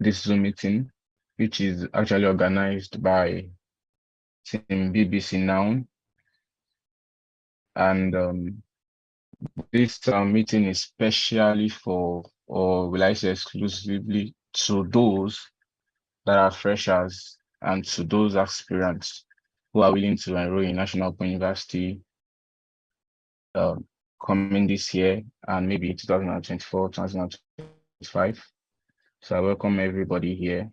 this Zoom meeting, which is actually organized by Team BBCNOUN. And this meeting is specially for, or will I say exclusively to those that are freshers and to those aspirants who are willing to enroll in National Open University coming this year and maybe 2024, 2025. So I welcome everybody here.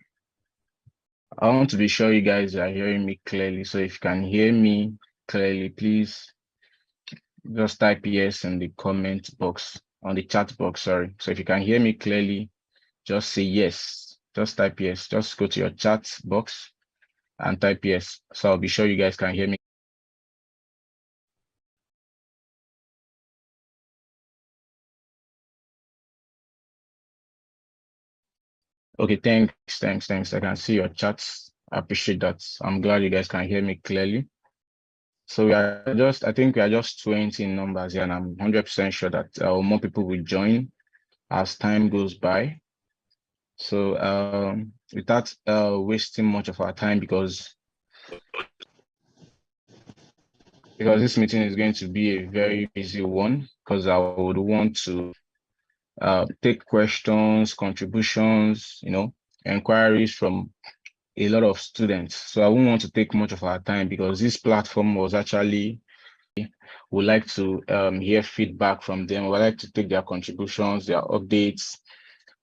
I want to be sure you guys are hearing me clearly. So if you can hear me clearly, please just type yes in the comment box, on the chat box, sorry. So if you can hear me clearly, just say yes. Just type yes. Just go to your chat box and type yes. So I'll be sure you guys can hear me. Okay, thanks. I can see your chats. I appreciate that. I'm glad you guys can hear me clearly. So I think we are just 20 in numbers here, and I'm 100% sure that more people will join as time goes by. So without wasting much of our time, because this meeting is going to be a very busy one, because I would want to take questions, contributions, inquiries from a lot of students. So I won't want to take much of our time, because this platform was actually, would like to hear feedback from them. Would like to take their contributions, their updates,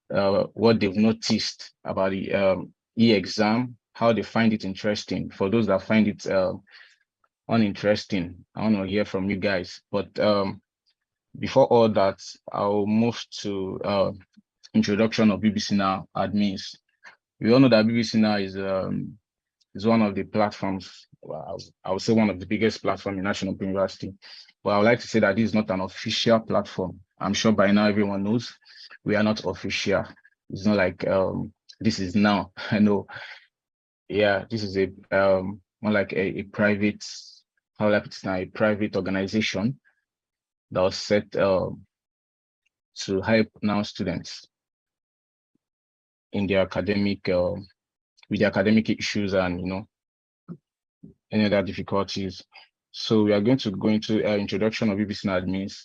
what they've noticed about the EExam, how they find it interesting. For those that find it uninteresting, I want to hear from you guys. But before all that, I'll move to introduction of BBCNOUN admins. We all know that BBCNOUN is one of the platforms, I would say one of the biggest platforms in National Open University. But I would like to say that this is not an official platform. I'm sure by now everyone knows we are not official. It's not like this is now. I know. Yeah, this is a more like a private, how like it's now, a private organization that was set to help now students in their academic with the academic issues and any other difficulties. So we are going to go into introduction of BBCNOUN admins.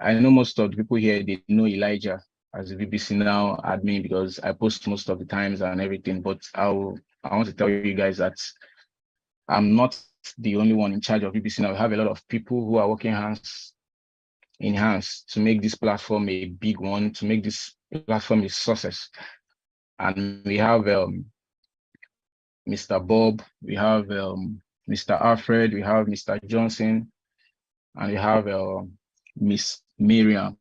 I know most of the people here, they know Elijah as a BBCNOUN admin because I post most of the times and everything, but I want to tell you guys that I'm not the only one in charge of BBCNOUN. We have a lot of people who are working hands in hands to make this platform a big one, to make this platform a success. And we have Mr. Bob, we have Mr. Alfred, we have Mr. Johnson, and we have Miss Miriam.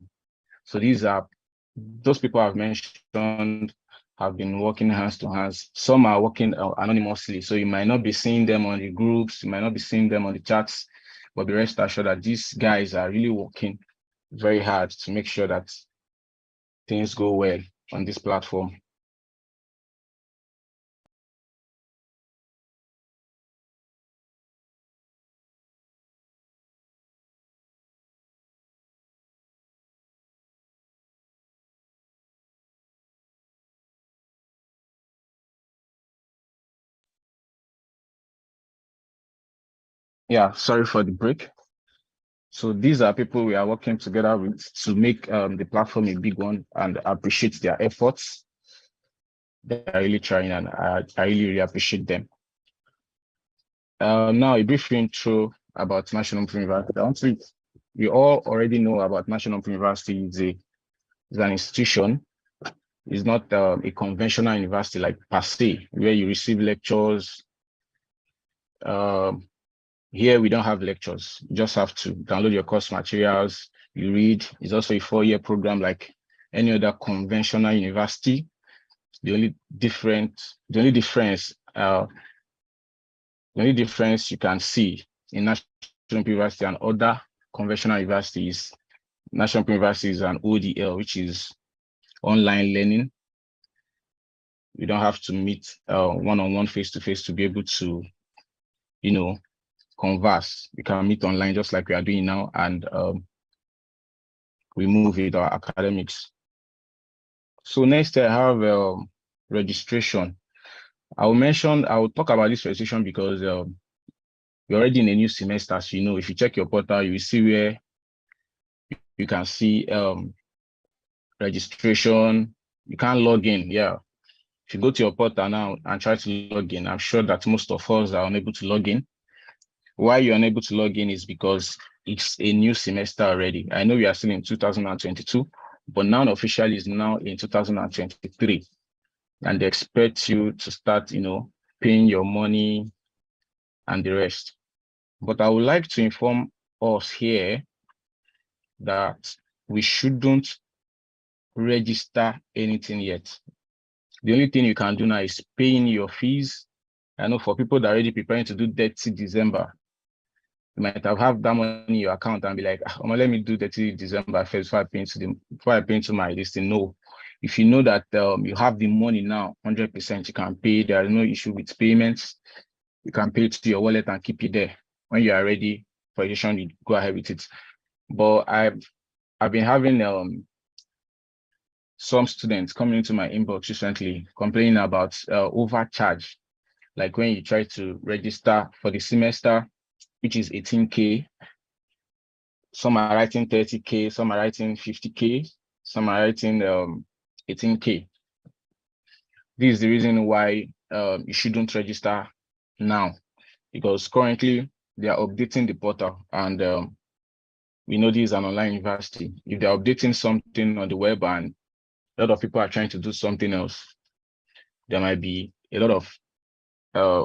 So these are those people I've mentioned have been working hands to hands. Some are working anonymously, so you might not be seeing them on the groups, you might not be seeing them on the chats, but be rest assured that these guys are really working very hard to make sure that things go well on this platform. Yeah, sorry for the break. So these are people we are working together with to make the platform a big one, and appreciate their efforts. They are really trying, and I really appreciate them. Now a brief intro about National Open University. We all already know about National Open University. It's an institution. It's not a conventional university like per se, where you receive lectures. Here we don't have lectures. You just have to download your course materials, you read. It's also a 4-year program like any other conventional university. The only difference you can see in National University and other conventional universities, National University is an ODL, which is online learning. You don't have to meet one-on-one face-to-face to be able to, converse. We can meet online just like we are doing now, and we move with our academics. So next I have registration. I will talk about this registration because we're already in a new semester. So, if you check your portal, you will see where you can see registration. You can't log in. Yeah. If you go to your portal now and try to log in, I'm sure that most of us are unable to log in. Why you're unable to log in is because it's a new semester already. I know we are still in 2022, but NOUN officially is now in 2023. And they expect you to start, paying your money and the rest. But I would like to inform us here that we shouldn't register anything yet. The only thing you can do now is paying your fees. I know for people that are already preparing to do 30 December, you might have that money in your account and be like, let me do 30 December first before I pay into my listing. No. If you know that you have the money now, 100%, you can pay. There is no issue with payments. You can pay it to your wallet and keep it there. When you are ready for registration, you go ahead with it. But I've been having some students coming into my inbox recently complaining about overcharge. Like when you try to register for the semester, which is 18K, some are writing 30K, some are writing 50K, some are writing 18K. This is the reason why you shouldn't register now, because currently they are updating the portal, and we know this is an online university. If they're updating something on the web and a lot of people are trying to do something else, there might be a lot of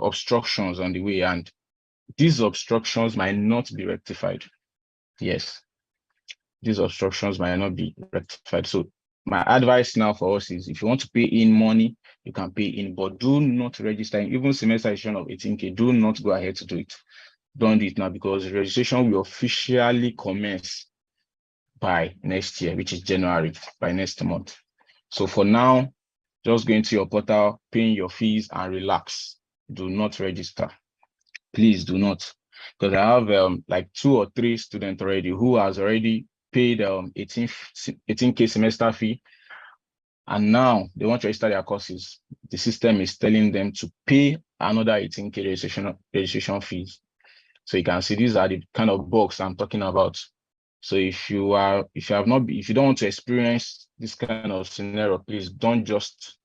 obstructions on the way, and these obstructions might not be rectified. Yes, these obstructions might not be rectified. So my advice now for us is, if you want to pay in money, you can pay in, but do not register. Even semester edition of 18K, do not go ahead to do it. Don't do it now, because registration will officially commence by next year, which is January, by next month. So for now, just go into your portal, paying your fees, and relax. Do not register. Please do not. Because I have like 2 or 3 students already who has already paid 18K semester fee, and now they want to register their courses. The system is telling them to pay another 18K registration fees. So you can see these are the kind of bugs I'm talking about. So if you don't want to experience this kind of scenario, please don't just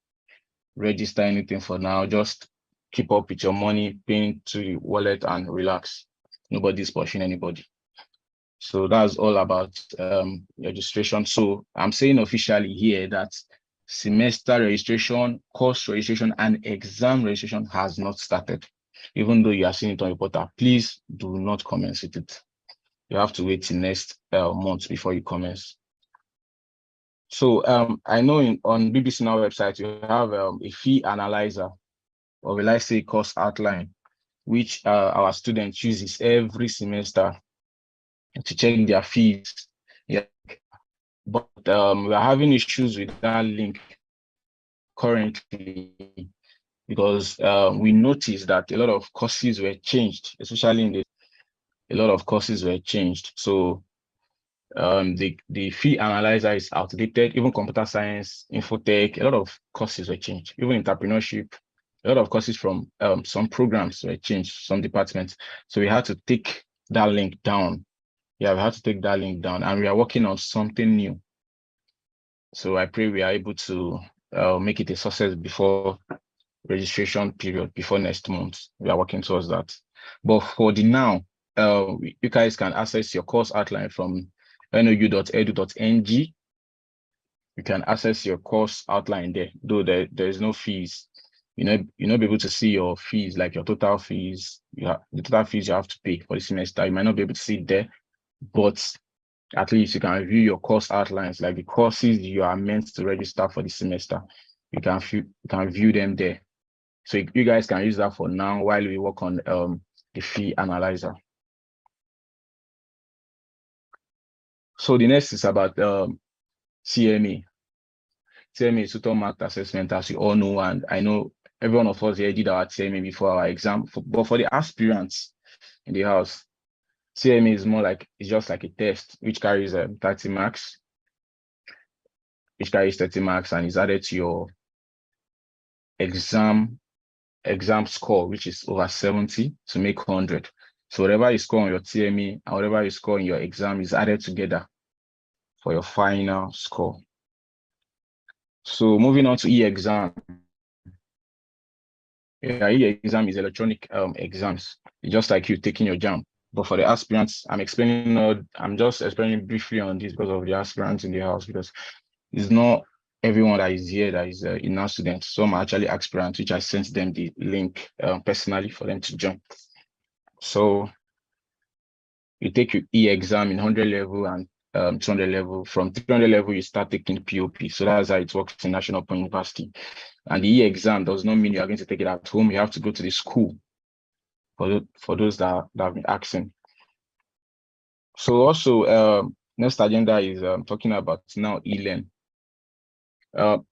register anything for now. Just keep up with your money, paying to your wallet, and relax. Nobody's pushing anybody. So that's all about registration. So I'm saying officially here that semester registration, course registration, and exam registration has not started. Even though you are seeing it on your portal, please do not commence with it. You have to wait till next month before you commence. So I know on BBC Now website you have a fee analyzer, or will I say course outline, which our students uses every semester to check their fees. Yeah, but we are having issues with that link currently because we noticed that a lot of courses were changed, especially in a lot of courses were changed. So the fee analyzer is outdated. Even computer science, infotech, a lot of courses were changed. Even entrepreneurship, a lot of courses from some programs were changed, some departments. So we had to take that link down. Yeah, we had to take that link down, and we are working on something new. So I pray we are able to make it a success before registration period, before next month. We are working towards that. But for the now, you guys can access your course outline from nou.edu.ng. You can access your course outline there, though there's no fees. You'll not be able to see your fees, like your total fees. The total fees you have to pay for the semester. You might not be able to see it there, but at least you can view your course outlines, like the courses you are meant to register for the semester. You can view them there. So you guys can use that for now while we work on the fee analyzer. So the next is about CMA. CMA is Tutor Marked Assessment, as you all know, and I know every one of us here did our CMA before our exam. But for the aspirants in the house, CMA is more like, it's just like a test which carries 30 marks. Which carries 30 marks and is added to your exam score, which is over 70 to make 100. So whatever you score on your TME and whatever you score in your exam is added together for your final score. So moving on to EExam. Yeah, EExam is electronic exams. It's just like you taking your JAM. But for the aspirants, I'm just explaining briefly on this because of the aspirants in the house, because it's not everyone that is here that is a NOUN student. Some are actually aspirants, which I sent them the link personally for them to join. So you take your EExam in 100 level and 200 level. From 300 level, you start taking POP. So that's how it works in National Open University. And the EExam does not mean you are going to take it at home. You have to go to the school for those that have been asking. So also, next agenda is talking about now eLearn.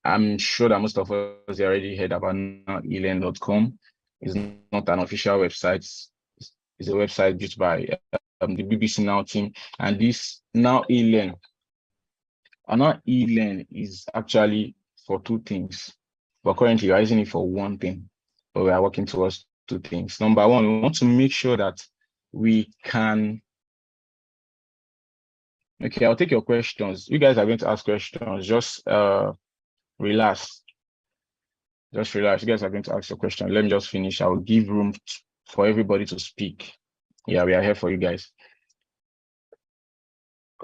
I'm sure that most of us already heard about NOWElearn.com. It's not an official website. It's a website built by the BBC Now team. And this Now eLearn, Now eLearn is actually for two things. But currently we're using it for one thing, but we are working towards two things. Number one, we want to make sure that we can. Okay, I'll take your questions. You guys are going to ask questions. Just relax. Just relax. You guys are going to ask your question. Let me just finish. I'll give room for everybody to speak. Yeah, we are here for you guys.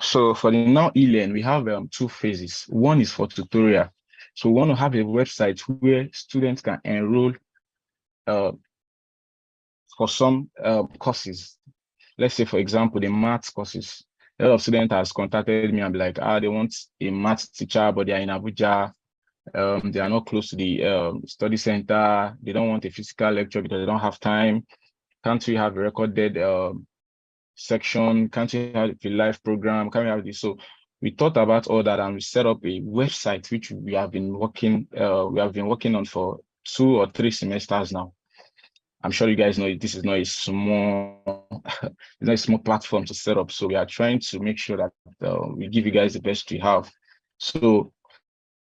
So for the Now eLearn, we have two phases. One is for tutorial. So we want to have a website where students can enroll for some courses. Let's say, for example, the maths courses. A lot of students has contacted me and be like, they want a maths teacher, but they are in Abuja. They are not close to the study center. They don't want a physical lecture because they don't have time. Can't we have a recorded section? Can't we have a live program? Can we have this? So we thought about all that and we set up a website which we have been working on for 2 or 3 semesters now. I'm sure you guys know this is not a small it's not a small platform to set up. So we are trying to make sure that we give you guys the best we have. So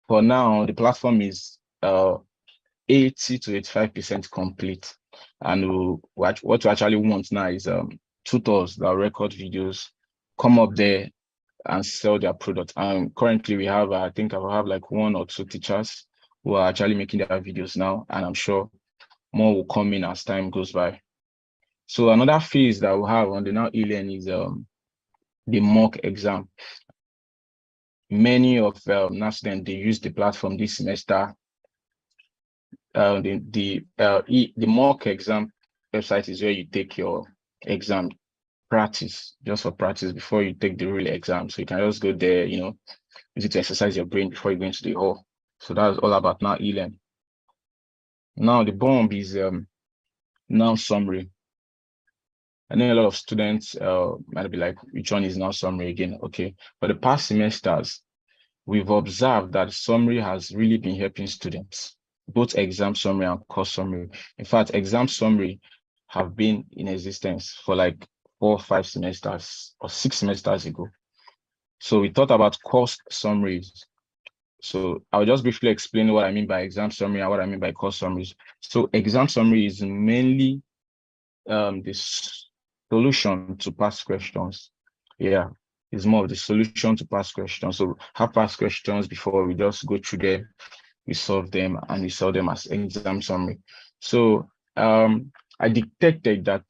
for now, the platform is 80 to 85% complete. And what we actually want now is tutors that record videos, come up there and sell their product. And currently we have, I think I will have like 1 or 2 teachers who are actually making their videos now. And I'm sure more will come in as time goes by. So another phase that we have on the Now eLearn is the mock exam. Many of NOUN students, they use the platform this semester. The mock exam website is where you take your exam practice, just for practice before you take the real exam. So you can just go there, use it to exercise your brain before you go into the hall. So that's all about now e-learn. Now the bomb is now summary. I know a lot of students might be like, which one is now summary again? Okay, for the past semesters, we've observed that summary has really been helping students, both exam summary and course summary. In fact, exam summary have been in existence for like 4 or 5 semesters or 6 semesters ago. So we thought about course summaries. So I'll just briefly explain what I mean by exam summary and what I mean by course summaries. So exam summary is mainly the solution to past questions. Yeah, it's more of the solution to past questions. So have past questions before we just go through them, we solve them, and we solve them as exam summary. So I detected that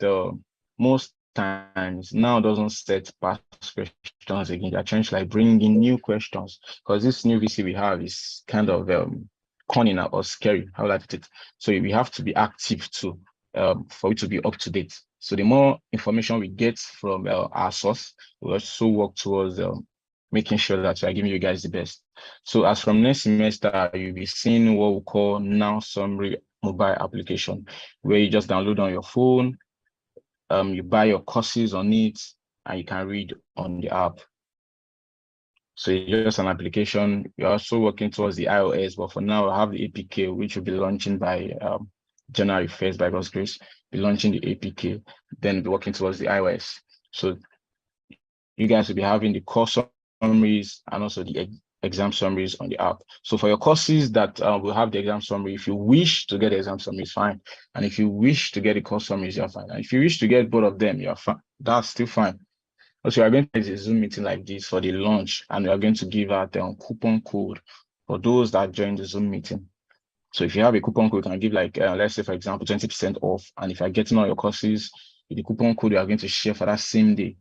most times now doesn't set past questions again. They're trying to like bring in new questions because this new VC we have is kind of cunning or scary. How would I put it? So we have to be active too for it to be up to date. So the more information we get from our source, we also work towards making sure that we are giving you guys the best. So as from next semester, you'll be seeing what we call Now Summary mobile application, where you just download on your phone, you buy your courses on it, and you can read on the app. So it's just an application. We're also working towards the iOS, but for now, I have the APK, which will be launching by January 1st, by God's grace. Be launching the APK, then be working towards the iOS. So you guys will be having the course summaries and also the exam summaries on the app. So for your courses that will have the exam summary, if you wish to get the exam summary, it's fine. And if you wish to get the course summaries, you're fine. And if you wish to get both of them, you're fine. That's still fine. Also, we are going to do a Zoom meeting like this for the launch, and we are going to give out a coupon code for those that join the Zoom meeting. So if you have a coupon code, you can give like, let's say, for example, 20% off. And if you're getting all your courses with the coupon code, you are going to share for that same day,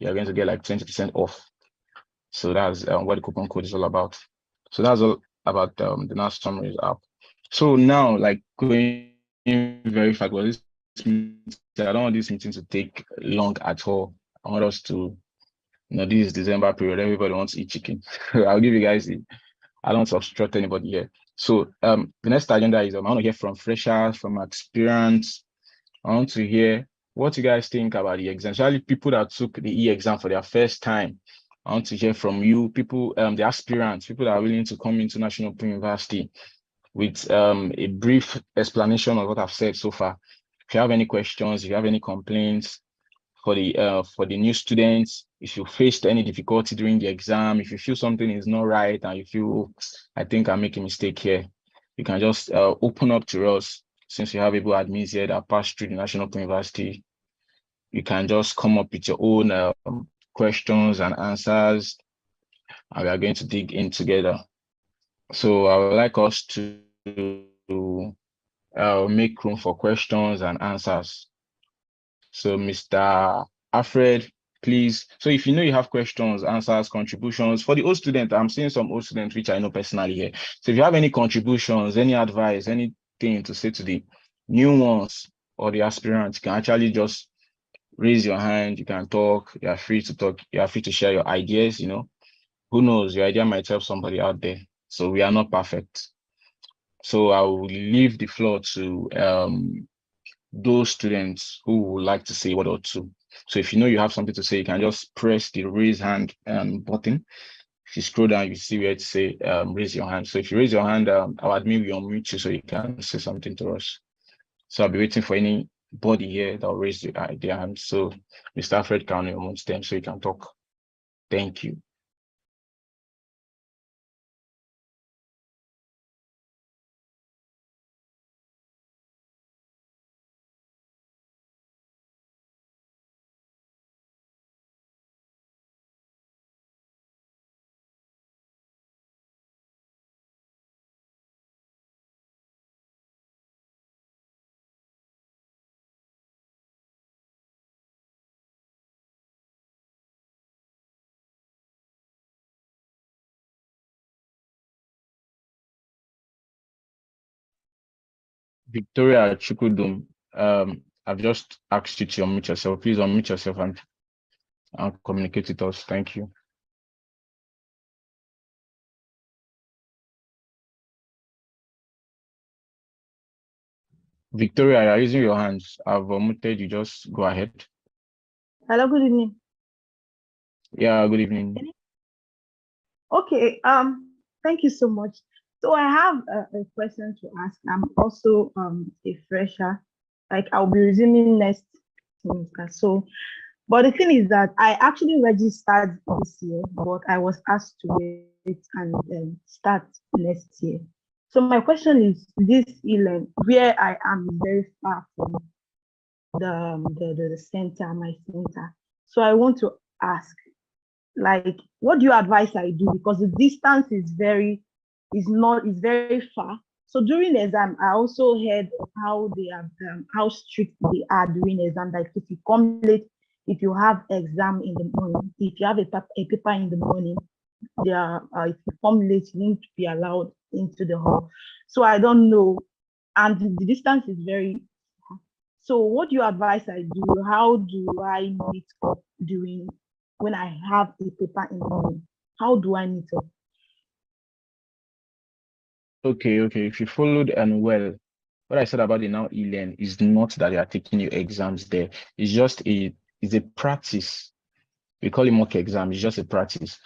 you're going to get like 20% off. So that's what the coupon code is all about. So that's all about the Now Summaries app. So now, like going very fast, well, this meeting, I don't want this meeting to take long at all. I want us to, this is December period, everybody wants to eat chicken. I'll give you guys I don't want to obstruct anybody here. So the next agenda is I want to hear from freshers, from aspirants. I want to hear what you guys think about the exam, especially people that took the EExam for their first time. I want to hear from you, people, the aspirants, people that are willing to come into National Open University with a brief explanation of what I've said so far. If you have any questions, if you have any complaints for the new students, if you faced any difficulty during the exam, if you feel something is not right and you feel, I think I make a mistake here, you can just open up to us. Since you have able admins here that passed through the National Open University, you can just come up with your own questions and answers, and we are going to dig in together. So I would like us to make room for questions and answers. So Mr. Alfred, please. So if you know you have questions, answers, contributions, for the old student, I'm seeing some old students which I know personally here. So if you have any contributions, any advice, anything to say to the new ones or the aspirants, you can actually just raise your hand. You can talk. You are free to talk. You are free to share your ideas. Who knows? Your idea might help somebody out there. So we are not perfect. So I will leave the floor to those students who would like to say one or two. So if you know you have something to say, you can just press the raise hand button. If you scroll down, you see where to say raise your hand. So if you raise your hand, our admin will unmute you so you can say something to us. So I'll be waiting for anybody here that will raise their hand. So Mr. Alfred can amongst them so you can talk. Thank you. Victoria Chukudum, I've just asked you to unmute yourself. Please unmute yourself and communicate with us. Thank you. Victoria, you're raising your hands. I've unmuted you. Just go ahead. Hello, good evening. Yeah, good evening. Okay, thank you so much. So I have a question to ask. I'm also a fresher. Like I'll be resuming next semester. So, but the thing is that I actually registered this year, but I was asked to wait and start next year. So my question is, this e-learn where I am is very far from the center, my center. So I want to ask, like, what do you advise I do? Because the distance is very far. So during the exam, I also heard of how they are how strict they are during the exam. Like if you come late, if you have exam in the morning, if you have a paper in the morning, they are if you come late, you won't be allowed into the hall. So I don't know, and the distance is very. So what do you advise I do? How do I meet up during when I have a paper in the morning? How do I meet up? Okay. If you followed and well, what I said about the now e-learn is not that they are taking your exams there. It's just it's a practice. We call it mock exam. It's just a practice.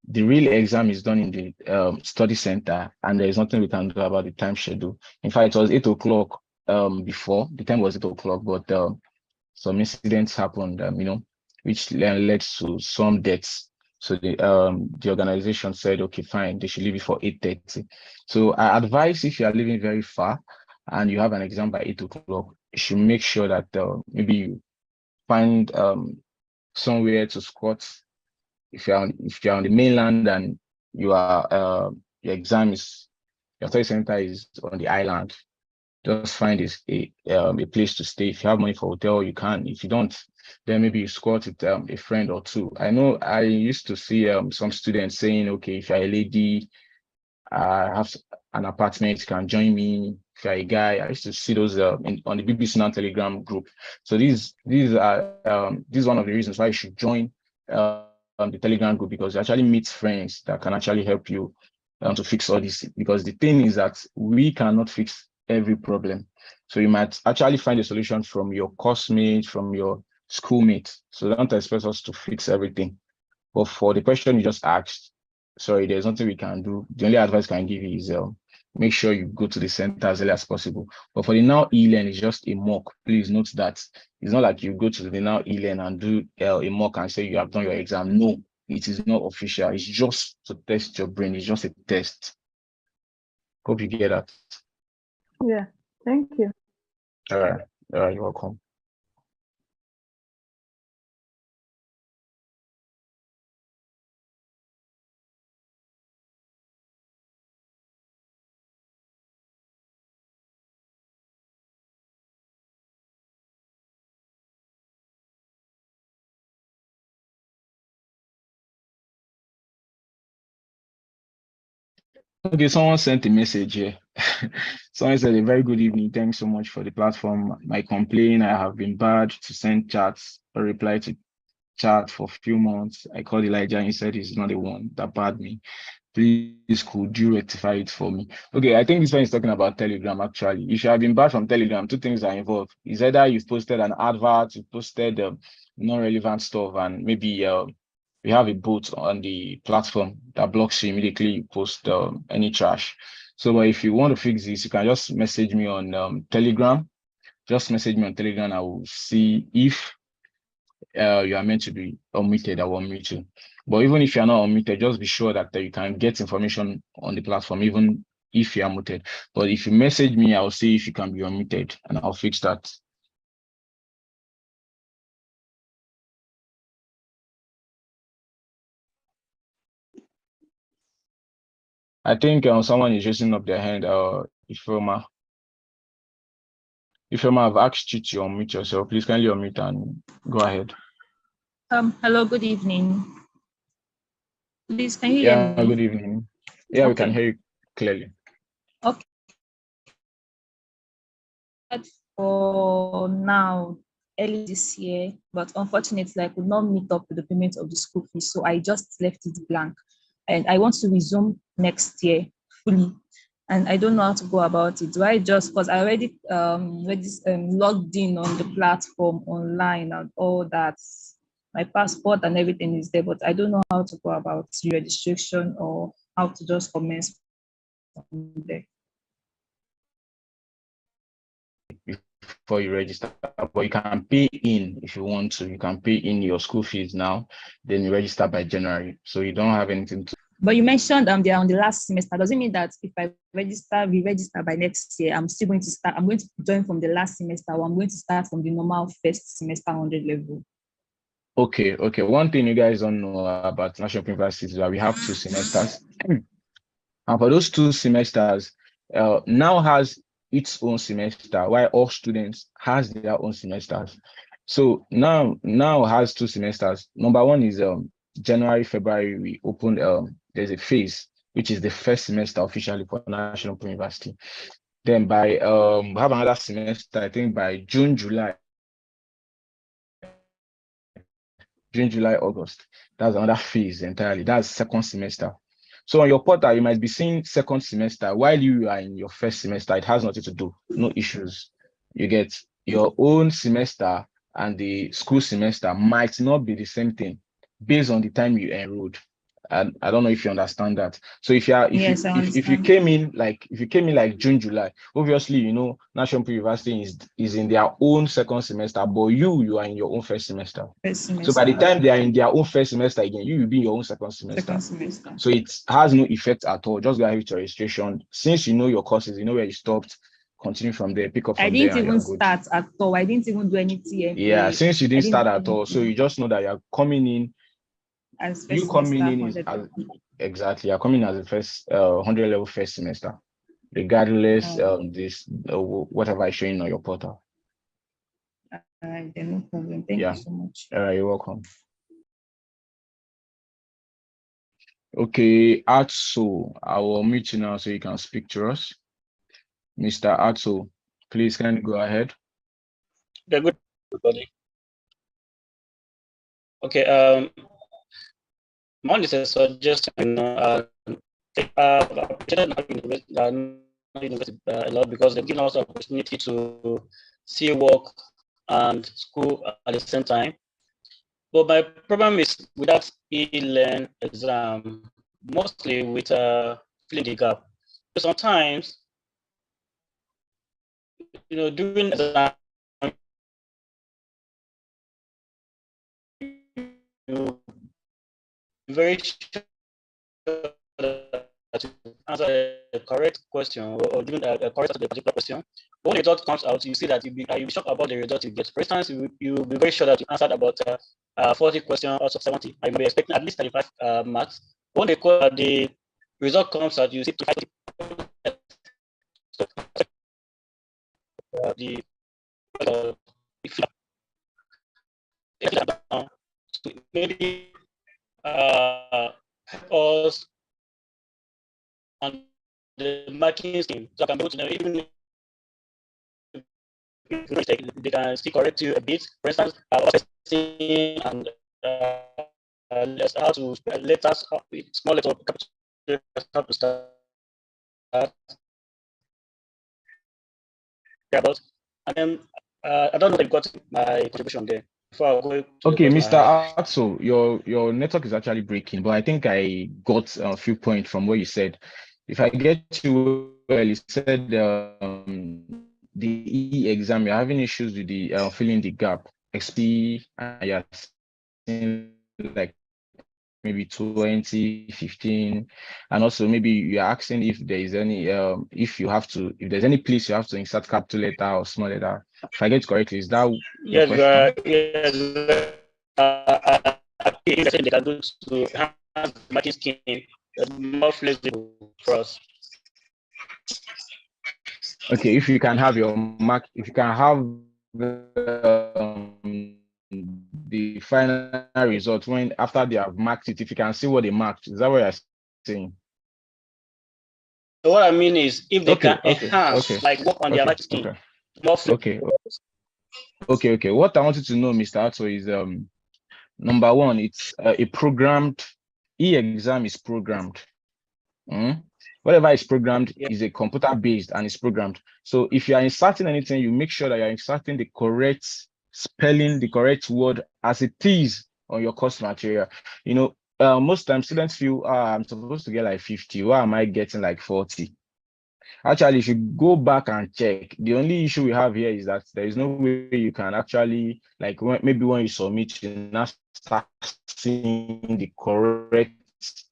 The real exam is done in the study center, and there is nothing we can do about the time schedule. In fact, it was 8 o'clock before. The time was 8 o'clock, but some incidents happened, which led to some deaths. So the organization said, okay, fine, they should leave it for 8:30. So I advise, if you are living very far and you have an exam by 8 o'clock, you should make sure that maybe you find somewhere to squat. If you're on the mainland and your study center is on the island, just find a place to stay. If you have money for hotel, you can. If you don't, then maybe you squat with a friend or two. I know I used to see some students saying, okay, if you're a lady, I have an apartment, you can join me. If you're a guy, I used to see those on the BBCNOUN Telegram group. So these is one of the reasons why you should join the Telegram group, because you actually meet friends that can actually help you to fix all this. Because the thing is that we cannot fix every problem. So you might actually find a solution from your coursemate, from your schoolmate. So don't expect us to fix everything. But for the question you just asked, sorry, there's nothing we can do. The only advice I can give you is make sure you go to the center as early as possible. But for the now e-learn, it's just a mock. Please note that it's not like you go to the now e-learn and do a mock and say you have done your exam. No, it is not official. It's just to test your brain. It's just a test. Hope you get that. Yeah, thank you. All right, you're welcome. Okay, someone sent a message here. Someone said, a very good evening. Thanks so much for the platform. My complaint, I have been bad to send chats or reply to chat for a few months. I called Elijah and he said he's not the one that bad me. Please, could you rectify it for me? Okay, I think this one is talking about Telegram, actually. If you have been banned from Telegram, two things are involved. It's either you've posted an advert, you posted non-relevant stuff, and maybe we have a bot on the platform that blocks you immediately you post any trash. So if you want to fix this, you can just message me on Telegram. Just message me on Telegram. I will see if you are meant to be unmuted. I will unmute you. But even if you're not unmuted, just be sure that you can get information on the platform, even if you are muted. But if you message me, I'll see if you can be unmuted and I'll fix that. I think someone is raising up their hand. Ifeoma, I've asked you to unmute yourself. Please kindly unmute and go ahead. Hello, good evening. Please, can you hear me? Yeah, good evening. Yeah, we can hear you clearly. Okay. For now, early this year, but unfortunately, I could not meet up with the payment of the school fees, so I just left it blank. And I want to resume next year fully. and I don't know how to go about it. Do I just, because I already logged in on the platform online and all that, my passport and everything is there, but I don't know how to go about registration or how to just commence from there. Before you register, but you can pay in if you want to. You can pay in your school fees now, then you register by January. So you don't have anything to. But you mentioned they're on the last semester. Does it mean that if I re-register by next year, I'm still going to start, I'm going to join from the last semester, or I'm going to start from the normal first semester 100 level? Okay. One thing you guys don't know about national universities is that we have 2 semesters. And for those 2 semesters, now has its own semester, while all students has their own semesters. So now has 2 semesters. Number 1 is January, February, we opened there's a phase, which is the first semester officially for National Open University. Then by we have another semester, I think by June, July, August. That's another phase entirely. That's second semester. So on your portal, you might be seeing second semester while you are in your first semester. It has nothing to do, no issues. You get your own semester and the school semester might not be the same thing based on the time you enrolled. And I don't know if you understand that. So if you came in like June, July, obviously you know National Open University is in their own second semester, but you are in your own first semester. So by the time they are in their own first semester again, you will be in your own second semester. So it has no effect at all. Just go ahead with your registration. Since you know your courses, you know where you stopped, continue from there, pick up from there. I didn't even start at all. I didn't even do anything. Yeah, since you didn't start at all, so you just know that you're coming in. You're coming in as the first 100 level first semester, regardless this whatever is showing on your portal. All right, then no problem. Thank you so much. You're welcome. Okay, Atso, I will meet you now so you can speak to us. Mr. Atso, please can you go ahead? Yeah, good everybody. Okay, mine is a suggestion. I've university a lot because they've given us the opportunity to see work and school at the same time. But my problem is with that e-learn exam, mostly with filling the gap. So sometimes, you know, doing exam, you very sure to answer a correct question or giving a correct answer to a particular question. But when the result comes out, you see that you'll be shocked about the result you get. For instance, you'll be very sure that you answered about 40 questions out of 70. I may be expecting at least 35 marks. When the result comes out, you see maybe help us on the marking scheme, so I can be able to know even if they can still correct you a bit. For instance, and how to letters, small letter, how to start. About, and then I don't know if you got my contribution there. Before I go okay, Mr. Atso, your network is actually breaking, but I think I got a few points from what you said. If I get you well, you said the EExam, you're having issues with the filling the gap. XP, you're seeing like maybe 20, 15, and also maybe you're asking if there is any if there's any place you have to insert capital letter or small letter. If I get it correctly, is that yes, yes. They can do to enhance the marking scheme more flexible for us. Okay, if you can have your mark, if you can have the final result when after they have marked it, if you can see what they marked, is that what you're saying? So what I mean is, if they can enhance, like work on their marking scheme, more flexible. Okay. What I wanted to know, Mr. Atso, is number one, it's a programmed EExam is programmed. Whatever is programmed Yeah. is a computer based and it's programmed. So if you are inserting anything, you make sure that you're inserting the correct spelling, the correct word as it is on your course material. You know, most times students feel, I'm supposed to get like 50. Why am I getting like 40? Actually, if you go back and check, the only issue we have here is that there is no way you can actually, like, maybe when you submit, you now start seeing the correct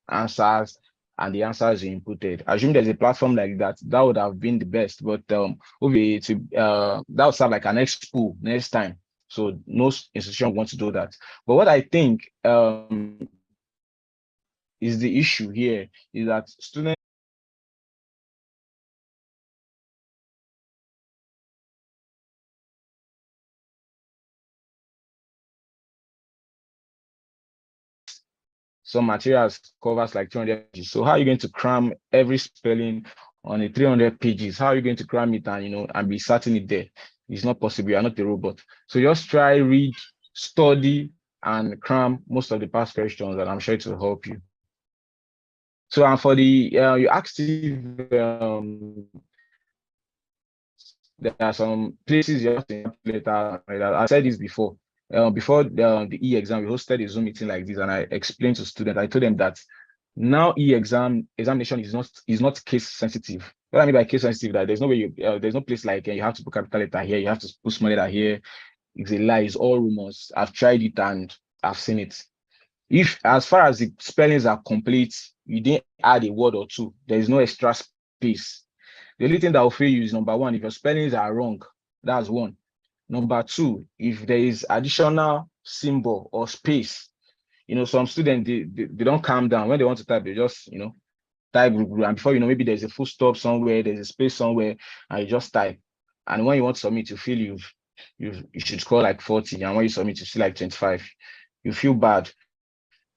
answers and the answers you inputted. Assume there's a platform like that, that would have been the best, but that would sound like an expo next time. So no institution wants to do that. But what I think is the issue here is that students some materials covers like 200 pages. So how are you going to cram every spelling on a 300 pages? How are you going to cram it and and be certain it there? It's not possible. You're not a robot. So just try, read, study, and cram most of the past questions, and I'm sure it will help you. So and for the you asked if there are some places you have to later. I said this before. Before the EExam, we hosted a Zoom meeting like this, and I explained to students. I told them that now examination is not case sensitive. What I mean by case sensitive, that there's no way there's no place like you have to put capital letter here, you have to put small letter here. It's a lie. It's all rumors. I've tried it and I've seen it. If as far as the spellings are complete, you didn't add a word or two. There is no extra space. The only thing that will fail you is number one, if your spellings are wrong, that's one. Number two, if there is additional symbol or space, some students, they don't calm down. When they want to type, they just, type, and before maybe there's a full stop somewhere, there's a space somewhere, and you just type. And when you want to submit, you feel you should score like 40, and when you submit, you see like 25. You feel bad.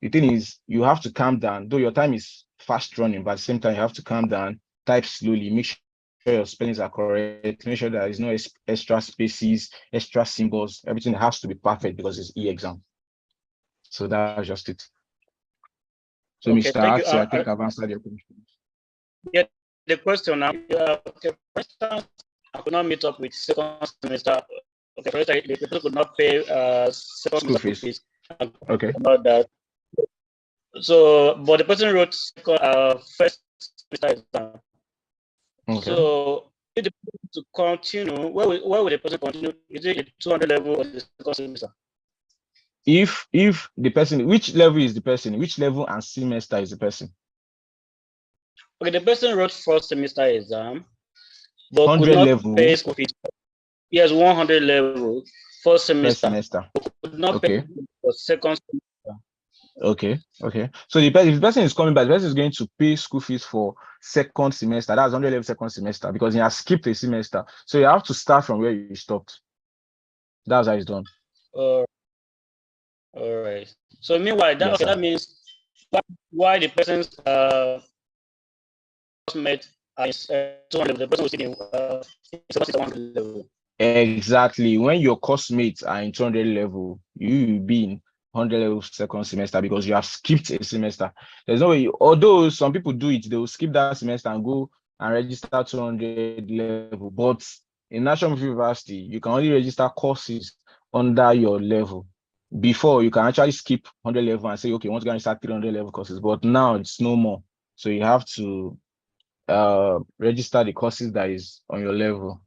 The thing is, you have to calm down. Though your time is fast running, but at the same time, you have to calm down, type slowly, make sure your spellings are correct, make sure there is no extra spaces, extra symbols. Everything has to be perfect because it's EExam. So that's just it. So, Okay, Mr. thank you. Atsi, I think I've answered your question. Yeah, the question now. Okay, for instance, I could not meet up with second semester. Okay, for instance, the people could not pay second School semester fees. fees. Okay. About that. So, but the person wrote first semester exam. Okay. So, if the person to continue, where will the person continue? Is it the 200 level or the second semester? If the person, which level is the person? Which level and semester is the person? Okay, the person wrote first semester exam, but could 100 not level. pay school fees. Yes, 100 level first semester. First semester. Could not Okay. pay for second semester. Okay. So if the person is coming back, the person is going to pay school fees for second semester. That's 100 level second semester because he has skipped a semester. So you have to start from where you stopped. That's how it's done. All right. So meanwhile, Yes, that means why the person's met is 200, the person will see in 100 level. Exactly. When your course mates are in 200 level, you will be in 100 level second semester because you have skipped a semester. There's no way. Although some people do it, they will skip that semester and go and register 200 level. But in National University, you can only register courses under your level. Before, you can actually skip 100 level and say, okay, I want to go and start 300 level courses. But now it's no more. So you have to register the courses that is on your level.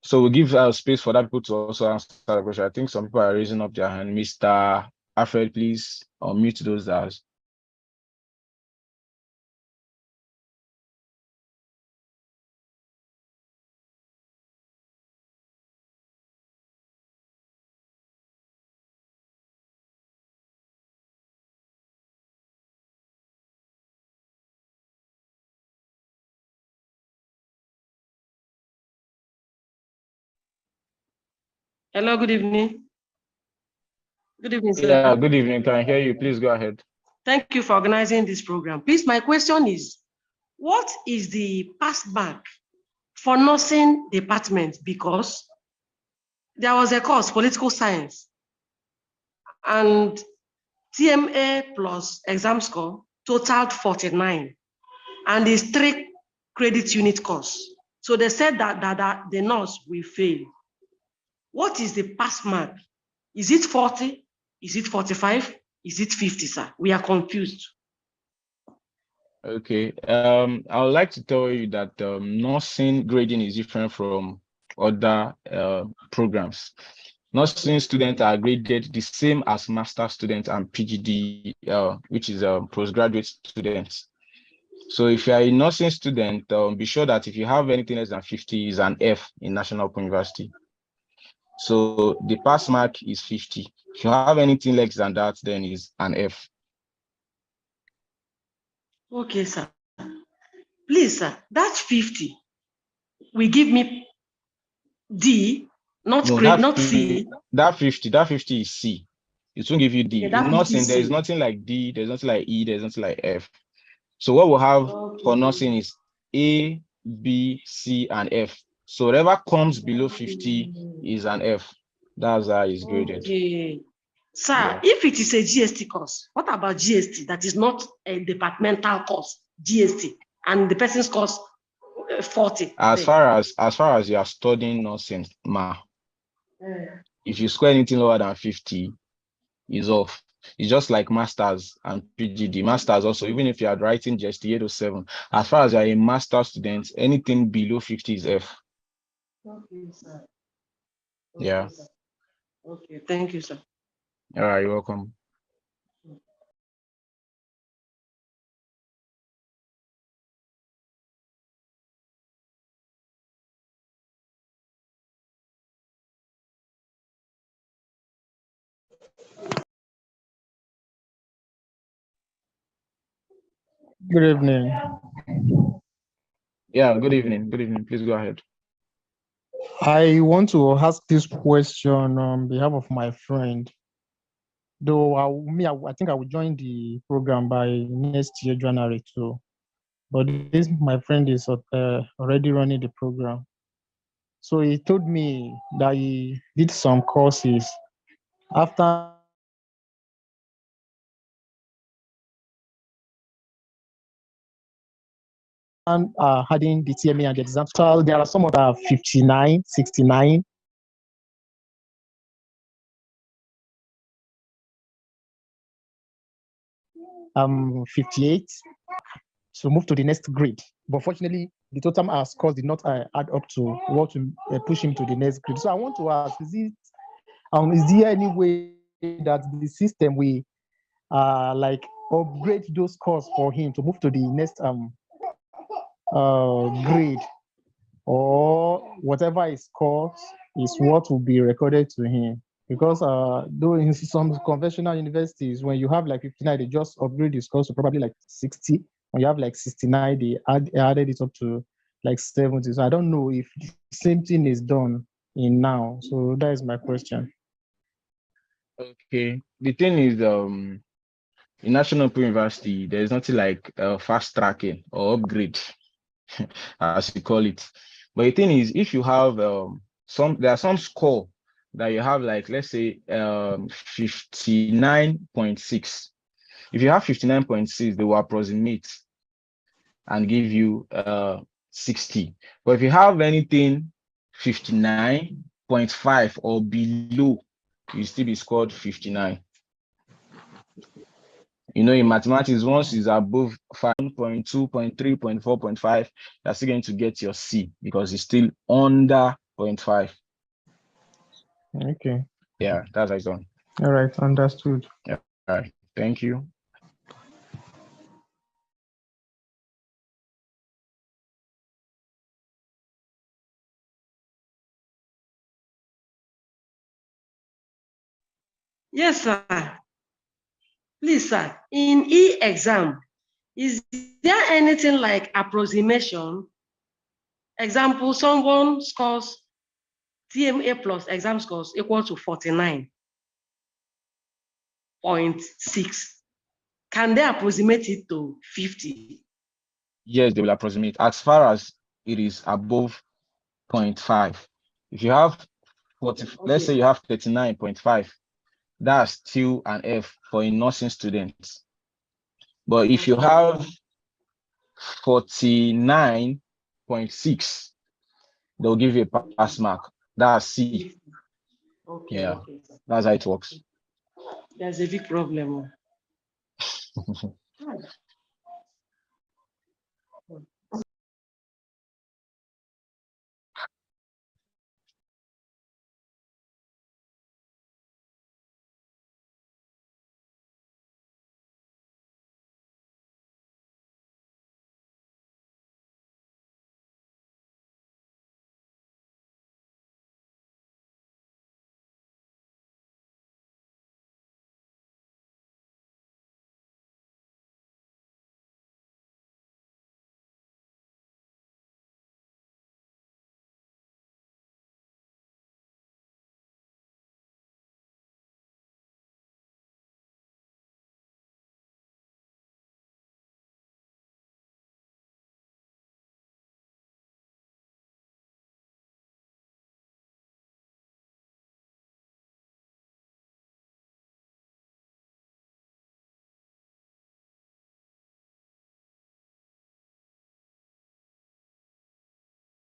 So we'll give space for that people to also answer the question. I think some people are raising up their hand. Mr. Alfred, please unmute those that. Hello, good evening. Good evening, sir. Yeah, good evening. Can I hear you? Please go ahead. Thank you for organizing this program. Please, my question is, what is the pass bank for nursing department? Because there was a course, political science, and TMA plus exam score totaled 49. and it's 3 credit unit course. So they said that the nurse will fail. What is the pass mark? Is it 40? Is it 45? Is it 50, sir? We are confused. Okay. I would like to tell you that nursing grading is different from other programs. Nursing students are graded the same as master students and PGD, which is postgraduate students. So if you are a nursing student, be sure that if you have anything less than 50 is an F in National Open University. So the pass mark is 50. If you have anything less than that, then is an F. Okay, sir. Please, sir, that 50 will give me D, not No, grade, not C. That 50 is C. It won't give you D. Okay, In nursing, there is nothing like D, there's nothing like E, there's nothing like F. So what we'll have for nursing is A, B, C, and F. So whatever comes below 50 is an F. That's how it's graded. Okay. Sir, Yeah. if it is a GST course, what about GST that is not a departmental course, GST, and the person's course 40? As far as you are studying nursing, if you score anything lower than 50, is off. It's just like masters and PGD. Masters also, even if you are writing just 807, as far as you are a master student, anything below 50 is F. Okay, sir. Okay, Yeah. sir. Okay, thank you, sir. All right, you're welcome. Good evening. Yeah, good evening. Good evening. Please go ahead. I want to ask this question on behalf of my friend. Though I think I will join the program by next year, January too. But this my friend is already running the program. So he told me that he did some courses after adding the TMA and the exam. So there are some other 59, 69. I'm 58 to move to the next grade. But fortunately, the total scores did not add up to what to push him to the next grade. So I want to ask, is there any way that the system will like upgrade those scores for him to move to the next grade, or whatever his scores is what will be recorded to him? Because though in some conventional universities, when you have like 59, they just upgrade the scores to probably like 60. When you have like 69, they added it up to like 70. So I don't know if the same thing is done in now. So that is my question. Okay. The thing is, in National Open University, there's nothing like fast tracking or upgrade, as you call it. But the thing is, if you have there are some score that you have, like let's say 59.6. If you have 59.6, they will approximate and give you 60. But if you have anything 59.5 or below, you still be scored 59. You know, in mathematics, once it's above 5.2, 0.3, 0.4, 0.5, you're still going to get your C because it's still under 0.5. Okay. Yeah, that's how it's done. All right, understood. Yeah. All right. Thank you. Yes, sir. Please, sir, in EExam, is there anything like approximation? Example, someone scores TMA plus exam scores equal to 49.6. Can they approximate it to 50? Yes, they will approximate as far as it is above 0.5. If you have 40, let's say you have 39.5, that's still an F for a nursing student. But if you have 49.6, they'll give you a pass mark. That's C. Okay, Yeah, okay. that's how it works. There's a big problem.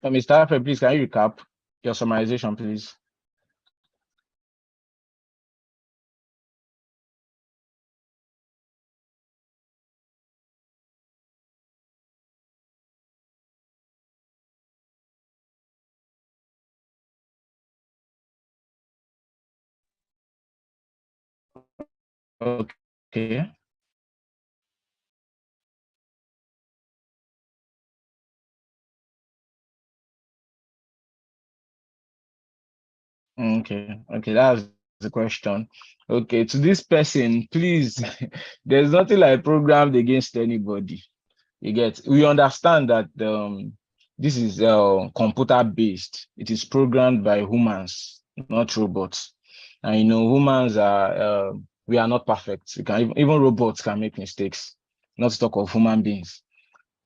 Mr. Alfred, please, can you recap your summarization, please? Okay. Okay, that's the question. Okay, to this person, please, there's nothing like programmed against anybody. You get, we understand that this is computer based. It is programmed by humans, not robots. And humans are we are not perfect. We can even robots can make mistakes, not to talk of human beings.